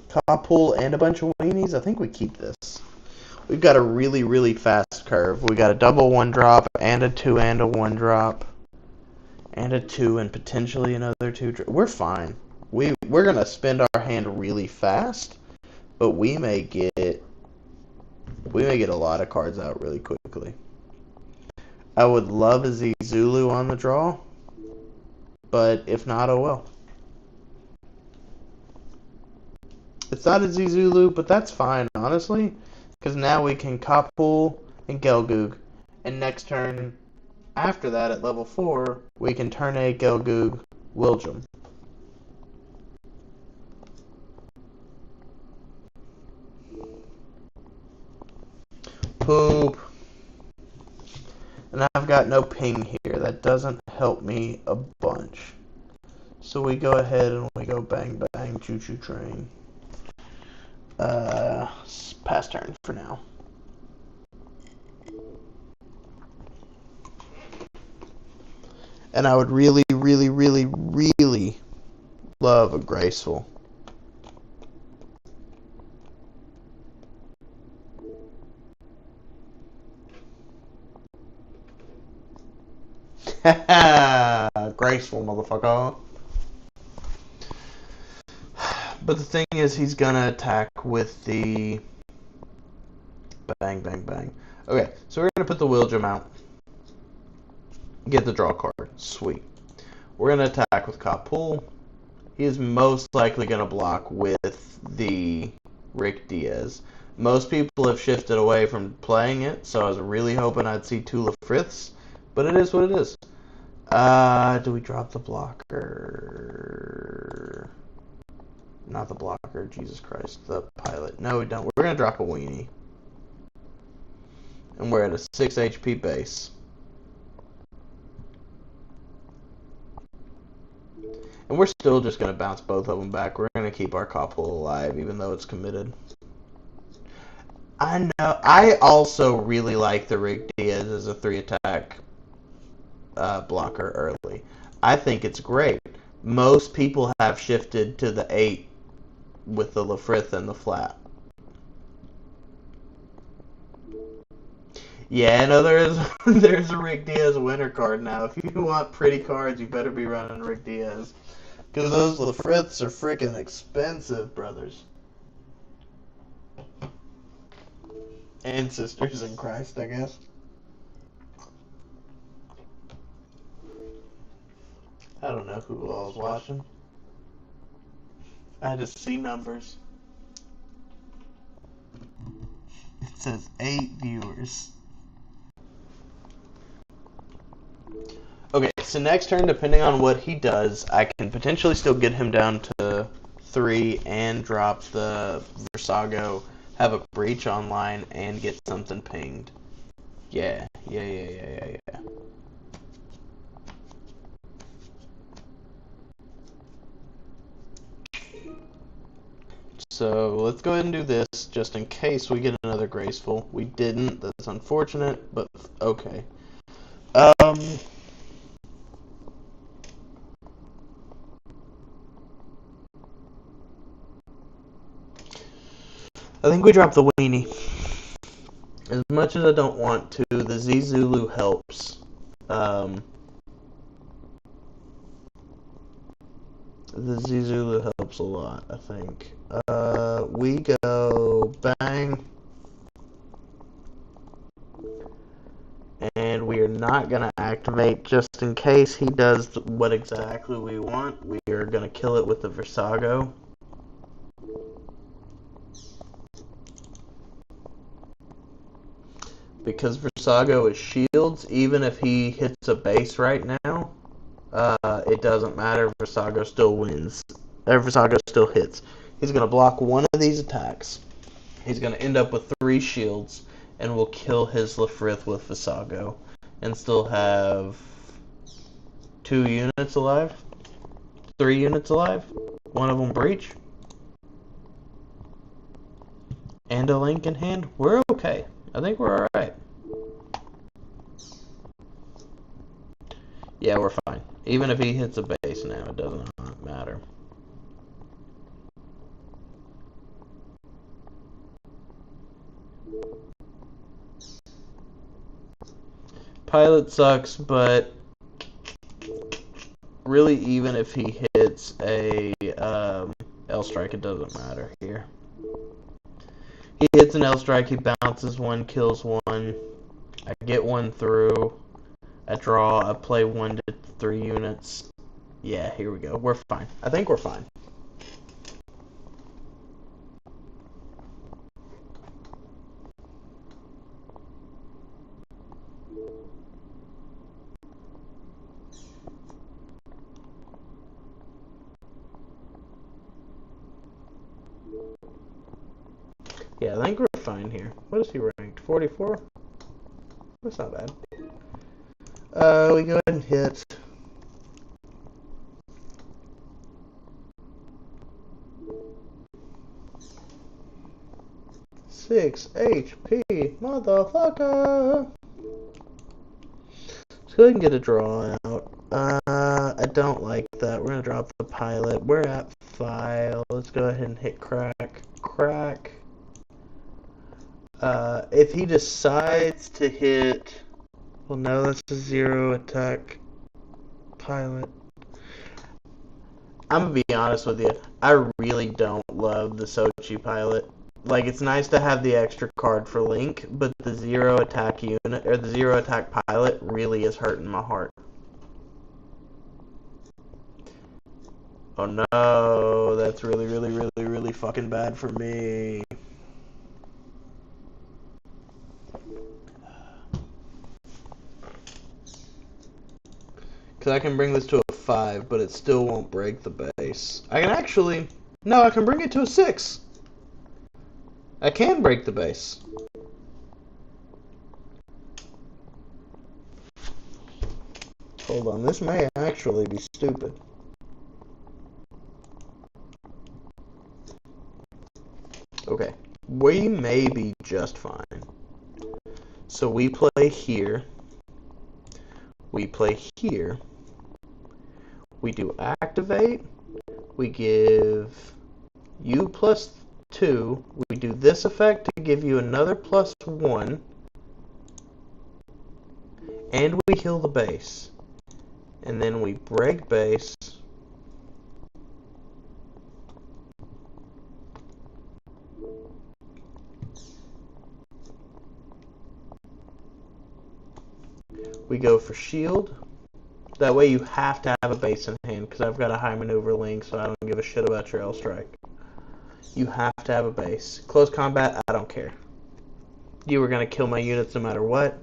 Top pull and a bunch of weenies. I think we keep this. We've got a really, really fast curve. We got a double 1-drop, and a 2 and a 1-drop, and a 2 and potentially another 2. We're fine. We're gonna spend our hand really fast, but we may get a lot of cards out really quickly. I would love a Zulu on the draw, but if not, oh well. It's not a Zulu, but that's fine, honestly, because now we can Kapul and Gelgoog, and next turn after that at level 4, we can turn a Gelgoog Willjum. Poop. And I've got no ping here. That doesn't help me a bunch. So we go ahead and we go bang bang choo choo train. Pass turn for now. And I would really, really, really, really love a graceful. Graceful, motherfucker. But the thing is, he's gonna attack with the bang, bang, bang. Okay, so we're gonna put the Willjum out. Get the draw card. Sweet. We're gonna attack with Kapul. He is most likely gonna block with the Rick Diaz. Most people have shifted away from playing it, so I was really hoping I'd see 2 Lafriths, but it is what it is. Do we drop the blocker? Not the blocker, Jesus Christ. The pilot. No, we don't. We're going to drop a weenie. And we're at a 6 HP base. And we're still just going to bounce both of them back. We're going to keep our Kapul alive, even though it's committed. I know. I also really like the Rick Diaz as a 3-attack blocker early. I think it's great. Most people have shifted to the 8 with the Lafrith and the flat. Yeah, no, there's a Rick Diaz winner card now. If you want pretty cards, you better be running Rick Diaz. Because those Lafriths are freaking expensive, brothers. And sisters in Christ, I guess. know who I was watching. I had to see numbers. It says 8 viewers. Okay, so next turn, depending on what he does, I can potentially still get him down to 3 and drop the Versago, have a breach online, and get something pinged. Yeah. So let's go ahead and do this, just in case we get another graceful. We didn't. That's unfortunate, but okay. I think we dropped the weenie. As much as I don't want to, the Zulu helps. The Zulu helps a lot, I think. We go bang. And we are not going to activate just in case he does what exactly we want. We are going to kill it with the Versago. Because Versago is shields, even if he hits a base right now, it doesn't matter. Versago still wins. Versago still hits. He's going to block one of these attacks. He's going to end up with 3 shields, and we'll kill his Lefrith with Versago, and still have 2 units alive, 3 units alive, one of them breach, and a link in hand. We're okay. I think we're alright. Yeah, we're fine. Even if he hits a base now, it doesn't matter. Pilot sucks, but really, even if he hits a L strike, it doesn't matter here. He hits an L strike, he bounces one, kills one. I get one through. I draw. I play 1 to 3 units. Yeah, here we go. We're fine. I think we're fine. Yeah, I think we're fine here. What is he ranked? 44? That's not bad. We go ahead and hit. Six HP, motherfucker. Let's go ahead and get a draw out. I don't like that. We're gonna drop the pilot. We're at 5. Let's go ahead and hit crack. Crack. If he decides to hit, well, no, that's a 0 attack pilot. I'm gonna be honest with you. I really don't love the Sochi pilot. Like, it's nice to have the extra card for Link, but the 0 attack unit, or the 0 attack pilot, really is hurting my heart. Oh no, that's really fucking bad for me. Because I can bring this to a 5, but it still won't break the base. I can actually... No, I can bring it to a 6. I can break the base. Hold on, this may actually be stupid. Okay, we may be just fine. So we play here. We play here. We do activate. We give you +2. We do this effect to give you another +1. And we heal the base. And then we break base. We go for shield. That way you have to have a base in hand, because I've got a high maneuver link, so I don't give a shit about your L-strike. You have to have a base. Close combat, I don't care. You were going to kill my units no matter what.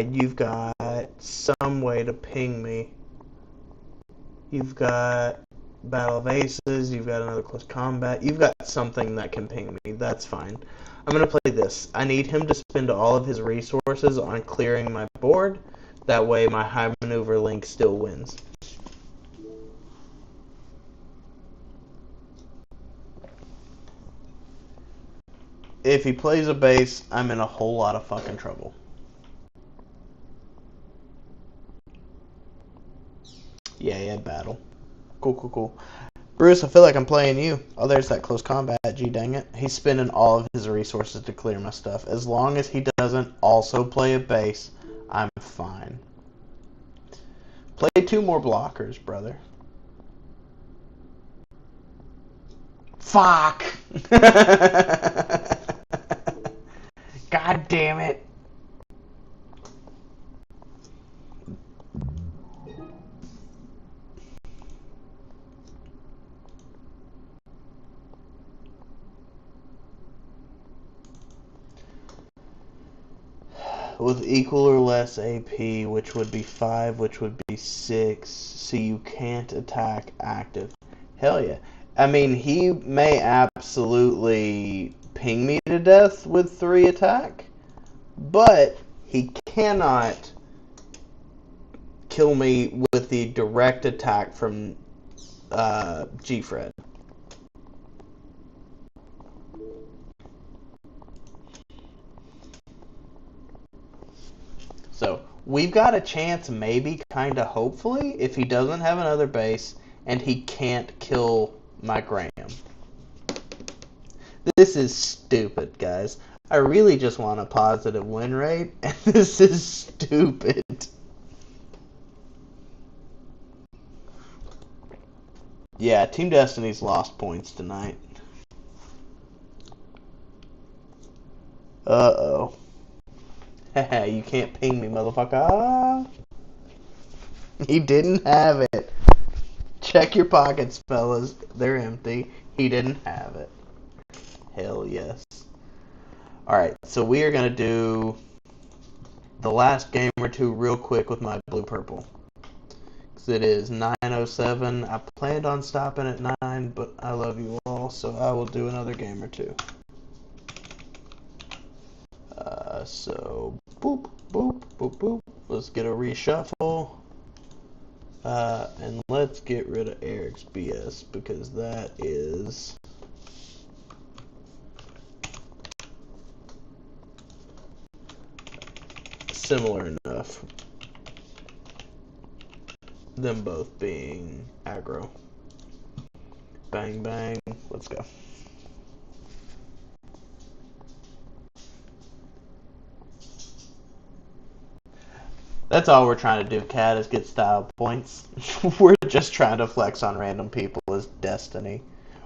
You've got some way to ping me. You've got Battle of Aces, you've got another close combat. You've got something that can ping me. That's fine. I'm going to play this. I need him to spend all of his resources on clearing my board. That way my high maneuver link still wins. If he plays a base, I'm in a whole lot of fucking trouble. Yeah, battle. Cool. Bruce, I feel like I'm playing you. Oh, there's that close combat, gee dang it. He's spending all of his resources to clear my stuff. As long as he doesn't also play a base, I'm fine. Play 2 more blockers, brother. Fuck! God damn it. With equal or less AP, which would be 5, which would be 6, so you can't attack active. Hell yeah. I mean, he may absolutely ping me to death with 3 attack, but he cannot kill me with the direct attack from G-Fred. So we've got a chance, maybe, kind of, hopefully, if he doesn't have another base and he can't kill my Graham. This is stupid, guys. I really just want a positive win rate, and this is stupid. Yeah, Team Destiny's lost points tonight. Uh-oh. Haha, you can't ping me, motherfucker. He didn't have it. Check your pockets, fellas. They're empty. He didn't have it. Hell yes. Alright, so we are going to do the last game or two real quick with my blue-purple. Because it is 9:07. I planned on stopping at 9, but I love you all, so I will do another game or two. So, boop, boop, boop, boop. Let's get a reshuffle. And let's get rid of Eric's BS, because that is... similar enough. Them both being aggro. Bang, bang. Let's go. That's all we're trying to do, Cat, is get style points. We're just trying to flex on random people as Destiny.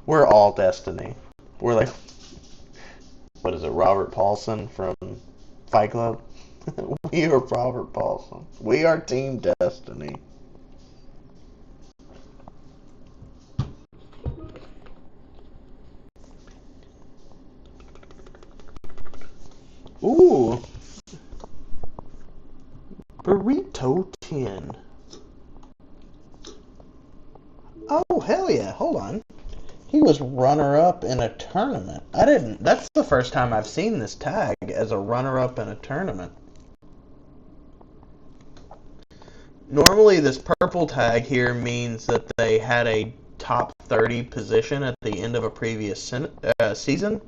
We're all Destiny. We're like, what is it, Robert Paulson from Fight Club? We are Robert Paulson. We are Team Destiny. Ooh. Burrito 10. Oh, hell yeah. Hold on. He was runner-up in a tournament. That's the first time I've seen this tag as a runner-up in a tournament. Normally this purple tag here means that they had a top 30 position at the end of a previous season.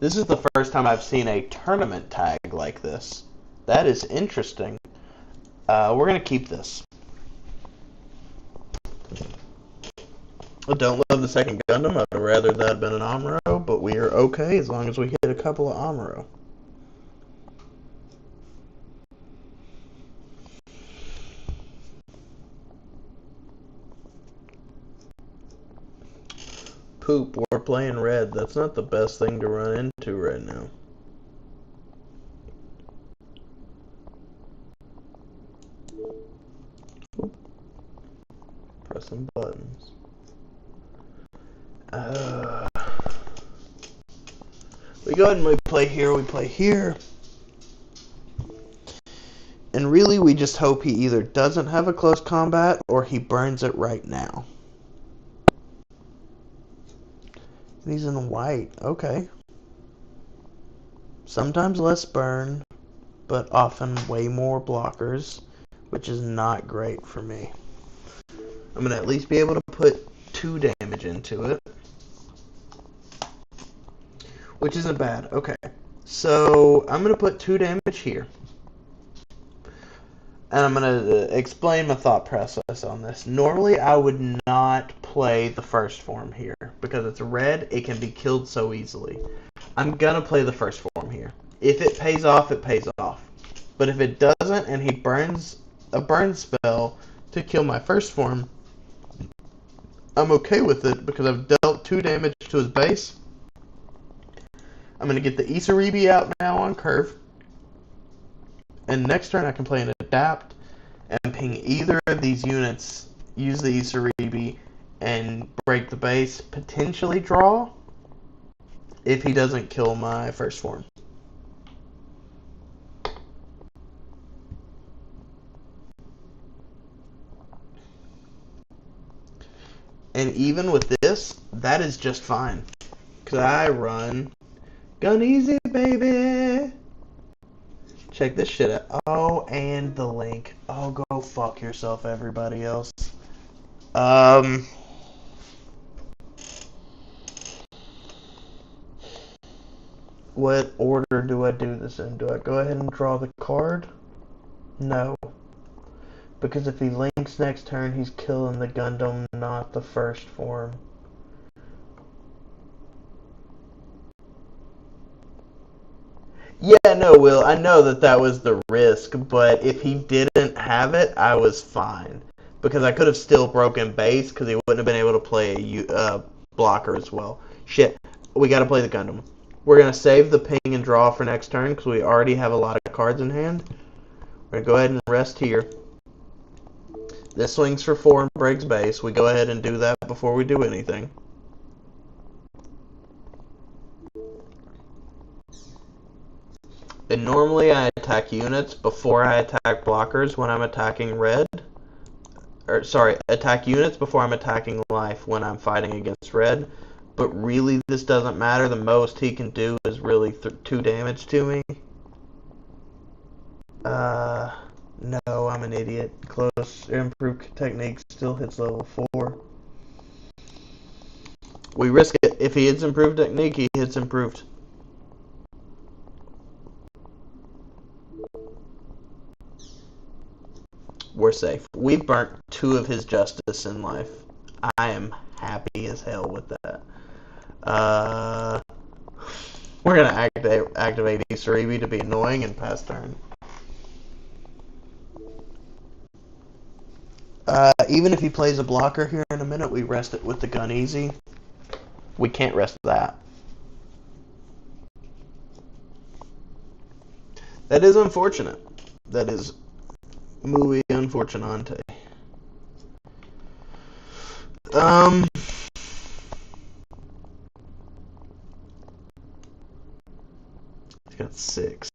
This is the first time I've seen a tournament tag like this. That is interesting. We're going to keep this. I don't love the second Gundam. I'd rather that had been an Amuro, but we are okay as long as we hit a couple of Amuro. Poop, we're playing red. That's not the best thing to run into right now. pressing buttons. We go ahead and we play here. And really, we just hope he either doesn't have a close combat or he burns it right now. And he's in white. Okay. Sometimes less burn, but often way more blockers, which is not great for me. I'm going to at least be able to put 2 damage into it, which isn't bad. Okay. So I'm going to put 2 damage here. And I'm going to explain my thought process on this. Normally, I would not play the first form here. Because it's red, it can be killed so easily. I'm going to play the first form here. If it pays off, it pays off. But if it doesn't, and he burns a burn spell to kill my first form, I'm okay with it because I've dealt 2 damage to his base. I'm going to get the Isaribi out now on curve. And next turn I can play an adapt and ping either of these units, use the Isaribi, and break the base, potentially draw, if he doesn't kill my first form. And even with this, that is just fine. Because I run Gun Easy, baby! Check this shit out. Oh, and the link. Oh, go fuck yourself, everybody else. What order do I do this in? Do I go ahead and draw the card? No. Because if he links next turn, he's killing the Gundam, not the first form. Yeah, no, Will, I know that was the risk, but if he didn't have it, I was fine. Because I could have still broken base, because he wouldn't have been able to play a blocker as well. Shit, we gotta play the Gundam. We're gonna save the ping and draw for next turn, because we already have a lot of cards in hand. We're gonna go ahead and rest here. This swings for 4 and breaks base. We go ahead and do that before we do anything. And normally I attack units before I attack blockers when I'm attacking red. Or, sorry, attack units before I'm attacking life when I'm fighting against red. But really, this doesn't matter. The most he can do is really 2 damage to me. No, I'm an idiot. Close, improved technique still hits level 4. We risk it. If he hits improved technique, he hits improved. We're safe. We've burnt 2 of his justice in life. I am happy as hell with that. We're going to activate Isaribi to be annoying and pass turn. Even if he plays a blocker here in a minute, we rest it with the Gun Easy. We can't rest that. That is unfortunate. That is muy unfortunante. He's got 6.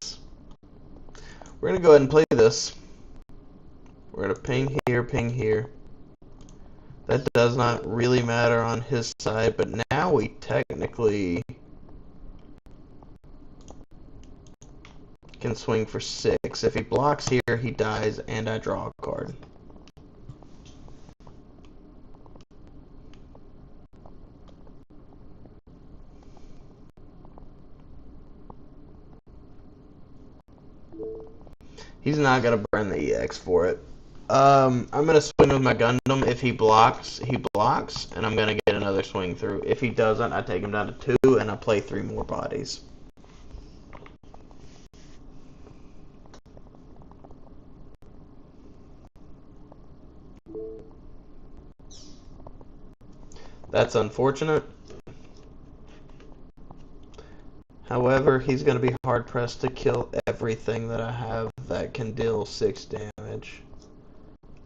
We're gonna go ahead and play this. We're gonna ping here. That does not really matter on his side, but now we technically can swing for 6. If he blocks here, he dies, and I draw a card. He's not going to burn the EX for it. I'm going to swing with my Gundam. If he blocks, and I'm going to get another swing through. If he doesn't, I take him down to 2, and I play 3 more bodies. That's unfortunate. However, he's going to be hard-pressed to kill everything that I have that can deal 6 damage.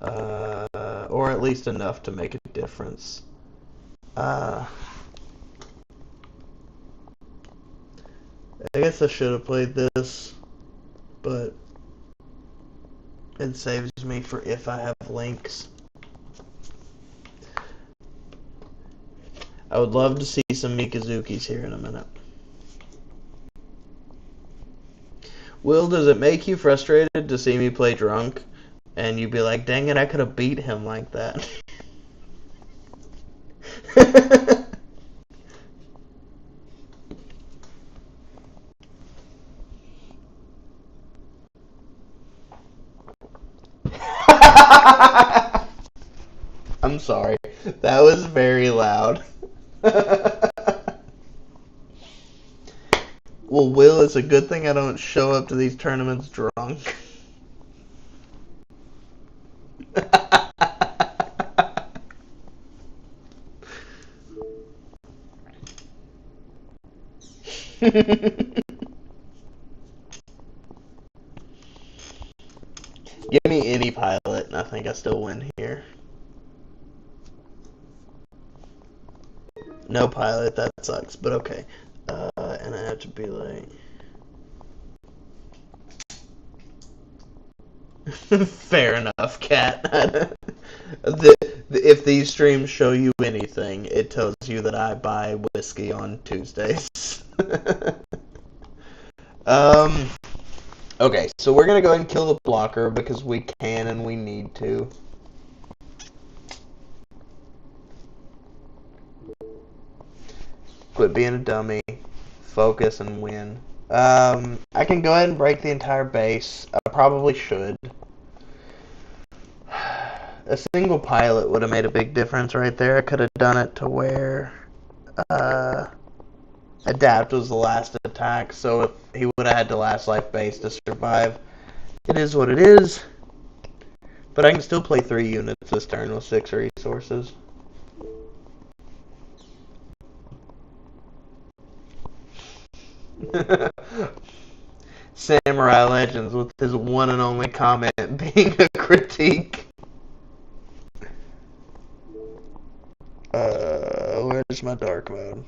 Or at least enough to make a difference. I guess I should have played this, but it saves me for if I have links. I would love to see some Mikazukis here in a minute. Will, does it make you frustrated to see me play drunk? And you'd be like, dang it, I could have beat him like that. I'm sorry. That was very loud. Well, Will, it's a good thing I don't show up to these tournaments drunk. Give me any pilot, and I think I still win here. No pilot, that sucks, but okay. And I have to be like... Fair enough, Cat. If these streams show you anything, it tells you that I buy whiskey on Tuesdays. Okay, so we're gonna go ahead and kill the blocker because we can and we need to. Quit being a dummy. Focus and win. I can go ahead and break the entire base. I probably should. A single pilot would have made a big difference right there. I could have done it to where Adapt was the last attack, so if he would have had to last life base to survive. It is what it is. But I can still play 3 units this turn with 6 resources. Samurai Legends with his one and only comment being a critique. Where's my dark mode?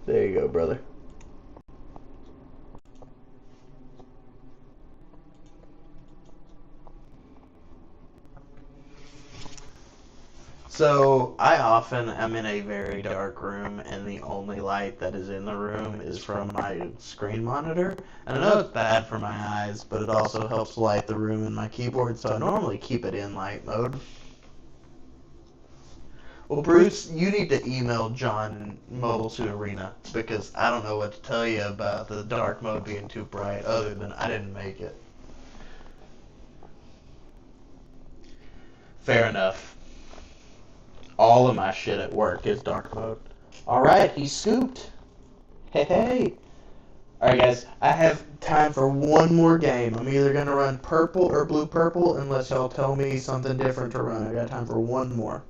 There you go, brother. So, I often am in a very dark room, and the only light that is in the room is from my screen monitor. And I know it's bad for my eyes, but it also helps light the room in my keyboard, so I normally keep it in light mode. Well, Bruce, you need to email John Mobile Suit Arena, because I don't know what to tell you about the dark mode being too bright, other than I didn't make it. Fair enough. All of my shit at work is dark mode. Alright, he's scooped. Hey, hey. Alright, guys, I have time for one more game. I'm either going to run purple or blue-purple, unless y'all tell me something different to run. I got time for one more.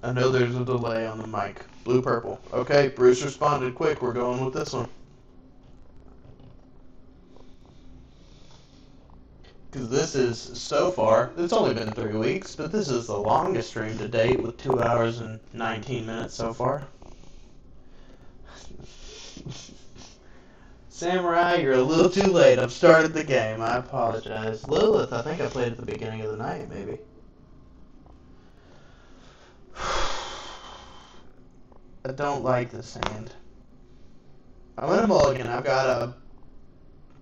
I know there's a delay on the mic. Blue-purple. Okay, Bruce responded quick. We're going with this one. Because this is, so far, it's only been 3 weeks, but this is the longest stream to date with 2 hours and 19 minutes so far. Samurai, you're a little too late. I've started the game. I apologize. Lilith, I think I played at the beginning of the night, maybe. I don't like this hand. I'm gonna mulligan. I've got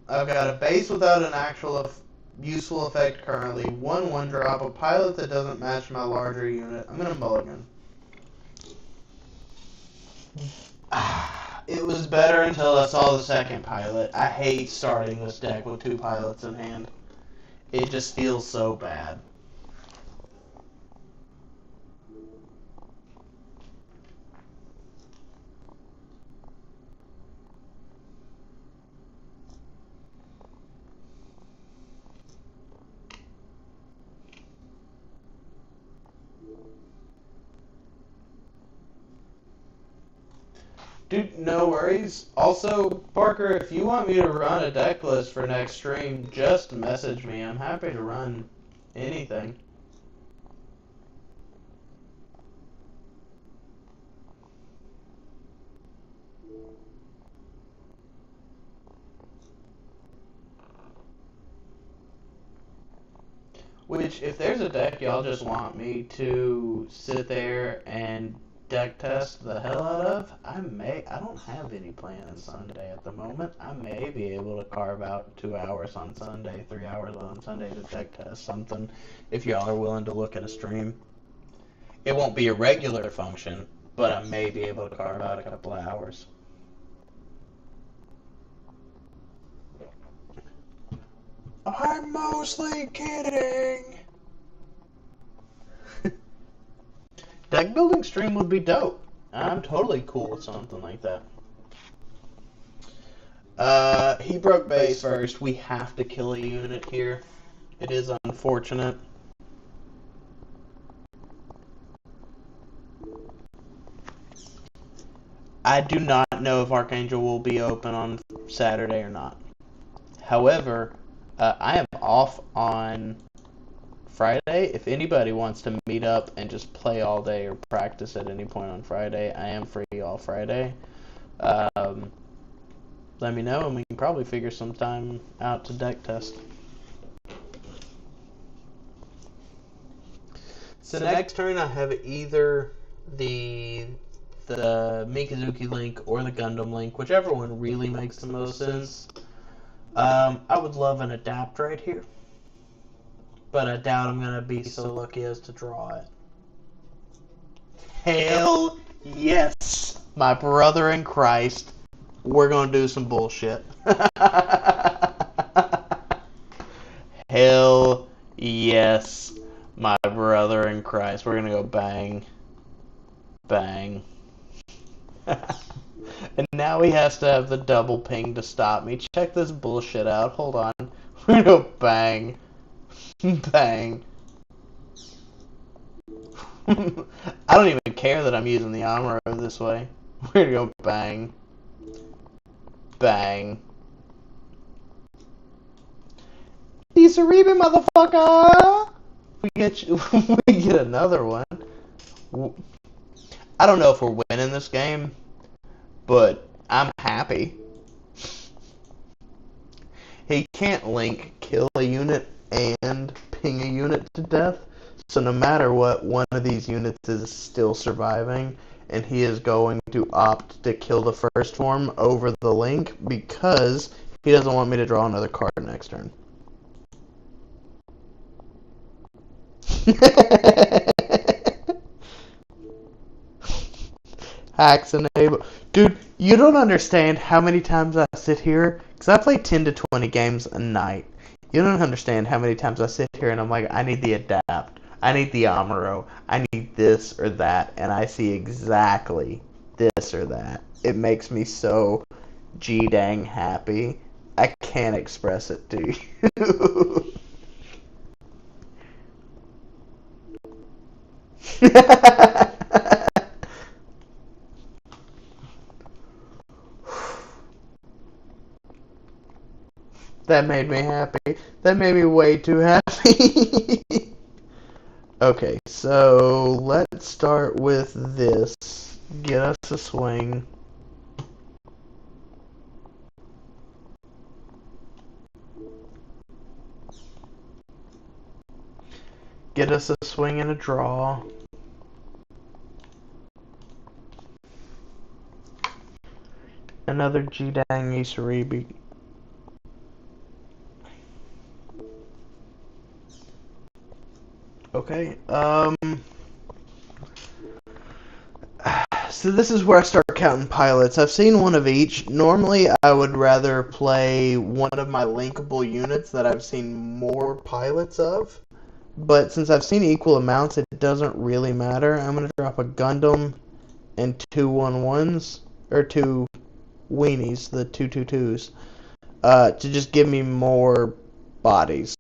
a base without an actual useful effect currently. 1/1 drop, a pilot that doesn't match my larger unit. I'm gonna mulligan. It was better until I saw the second pilot. I hate starting this deck with 2 pilots in hand. It just feels so bad. Dude, no worries. Also, Parker, if you want me to run a deck list for next stream, just message me. I'm happy to run anything. Which, if there's a deck y'all just want me to sit there and deck test the hell out of, I don't have any plans Sunday at the moment. I may be able to carve out 2 hours on Sunday, 3 hours on Sunday to deck test something, if y'all are willing to look at a stream. It won't be a regular function, but I may be able to carve out a couple of hours. I'm mostly kidding. Deck building stream would be dope. I'm totally cool with something like that. He broke base first. We have to kill a unit here. It is unfortunate. I do not know if Archangel will be open on Saturday or not. However, I am off on Friday. If anybody wants to meet up and just play all day or practice at any point on Friday, I am free all Friday. Let me know and we can probably figure some time out to deck test. So next turn I have either the Mikazuki link or the Gundam link, whichever one really makes the most sense. I would love an adapt right here, but I doubt I'm gonna be so lucky as to draw it. Hell yes, my brother in Christ, we're gonna do some bullshit. Hell yes, my brother in Christ, we're gonna go bang, bang. And now he has to have the double ping to stop me. Check this bullshit out. Hold on. We're gonna go bang. Bang. I don't even care that I'm using the Amuro this way. We're gonna go bang. Bang. Isaribi, motherfucker! We get another one. I don't know if we're winning this game, but I'm happy. He can't link kill a unit and ping a unit to death, so no matter what, one of these units is still surviving, and he is going to opt to kill the first form over the link because he doesn't want me to draw another card next turn. Hacks enable. Dude, you don't understand how many times I sit here, because I play 10 to 20 games a night. You don't understand how many times I sit here and I'm like, I need the adapt, I need the Amuro, I need this or that, and I see exactly this or that. It makes me so G-dang happy. I can't express it to you. That made me happy. That made me way too happy. Okay, so let's start with this. Get us a swing. Get us a swing and a draw. Another G-dang Isaribi. Okay, so this is where I start counting pilots. I've seen one of each. Normally, I would rather play one of my linkable units that I've seen more pilots of. But since I've seen equal amounts, it doesn't really matter. I'm going to drop a Gundam and 2 1-1s, or 2 weenies, the 2-2-2s, to just give me more bodies.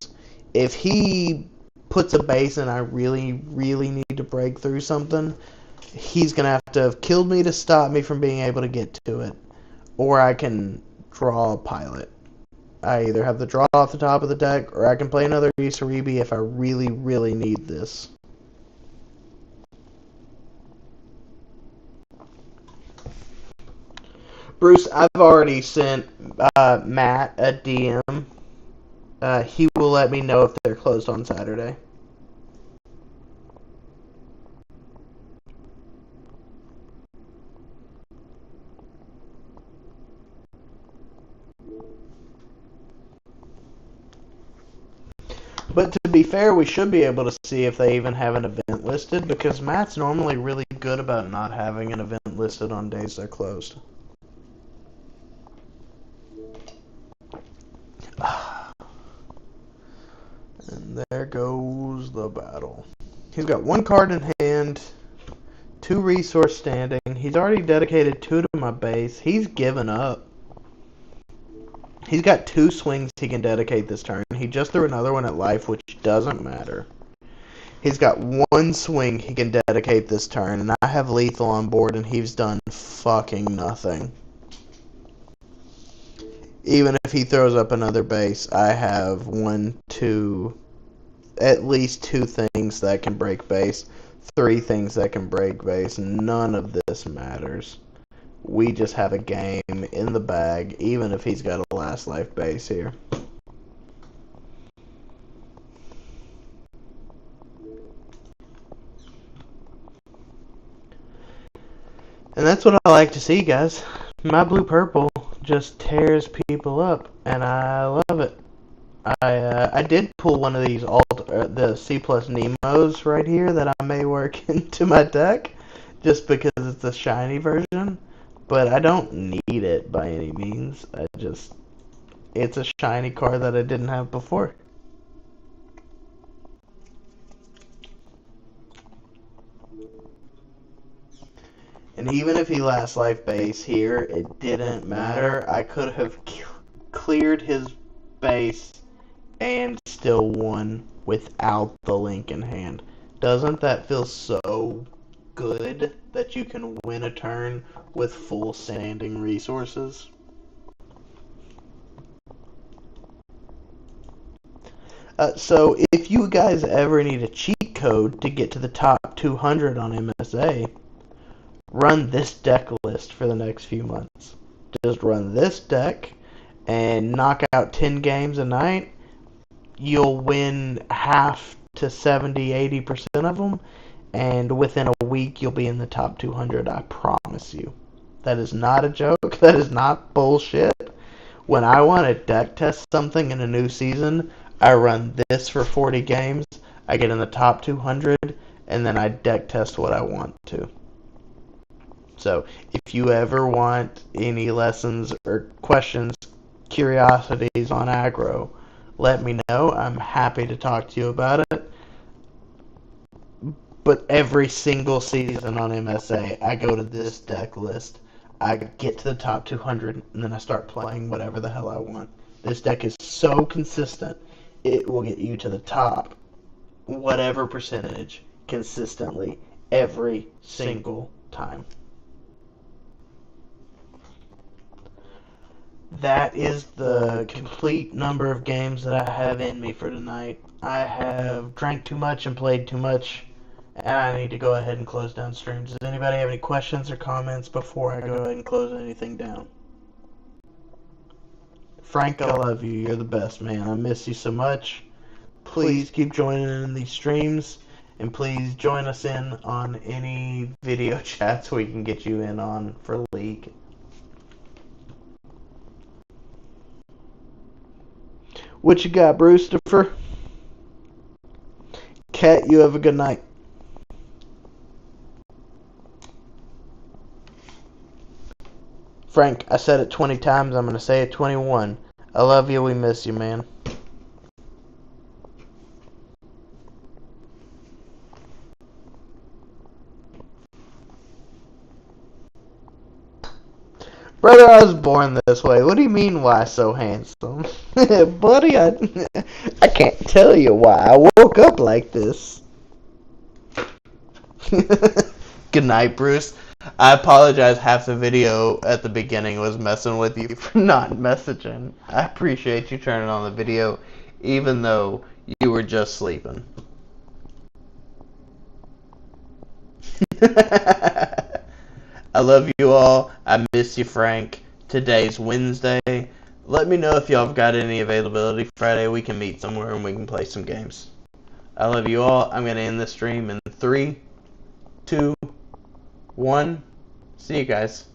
If he puts a base and I really, really need to break through something, he's going to have killed me to stop me from being able to get to it, or I can draw a pilot. I either have the draw off the top of the deck, or I can play another Isaribi if I really, really need this. Bruce, I've already sent Matt a DM. He will let me know if they're closed on Saturday. But to be fair, we should be able to see if they even have an event listed, because Matt's normally really good about not having an event listed on days they're closed. And there goes the battle. He's got one card in hand, 2 resource standing. He's already dedicated 2 to my base. He's given up. He's got 2 swings he can dedicate this turn. He just threw another one at life, which doesn't matter. He's got 1 swing he can dedicate this turn, and I have lethal on board, and he's done fucking nothing. Even if he throws up another base, I have 1, 2, at least 2 things that can break base, 3 things that can break base. None of this matters. We just have a game in the bag, even if he's got a last life base here. And that's what I like to see, guys. My blue-purple just tears people up, and I love it. I did pull one of these the C+ Nemos right here that I may work into my deck, just because it's a shiny version. But I don't need it by any means. It's a shiny card that I didn't have before. And even if he last life base here, it didn't matter. I could have cleared his base and still won without the link in hand. Doesn't that feel so good that you can win a turn with full standing resources? So if you guys ever need a cheat code to get to the top 200 on MSA, run this deck list for the next few months. Just run this deck and knock out 10 games a night. You'll win half to 70-80% of them, and within a week you'll be in the top 200. I promise you. That is not a joke. That is not bullshit. When I want to deck test something in a new season, I run this for 40 games, I get in the top 200, and then I deck test what I want to. So, if you ever want any lessons or questions, curiosities on aggro, let me know. I'm happy to talk to you about it. But every single season on MSA, I go to this deck list. I get to the top 200, and then I start playing whatever the hell I want. This deck is so consistent, it will get you to the top, whatever percentage, consistently, every single time. That is the complete number of games that I have in me for tonight. I have drank too much and played too much, and I need to go ahead and close down stream. Does anybody have any questions or comments before I go ahead and close anything down? Frank, I love you. You're the best, man. I miss you so much. Please keep joining in these streams, and please join us in on any video chats we can get you in on for League. What you got, Brewster? Cat, you have a good night. Frank, I said it 20 times. I'm going to say it 21. I love you. We miss you, man. Brother, I was born this way. What do you mean, why so handsome? Buddy, I can't tell you why I woke up like this. Good night, Bruce. I apologize. Half the video at the beginning was messing with you for not messaging. I appreciate you turning on the video, even though you were just sleeping. I love you all. I miss you, Frank. Today's Wednesday. Let me know if y'all have got any availability Friday. We can meet somewhere and we can play some games. I love you all. I'm going to end this stream in 3, 2, 1. See you guys.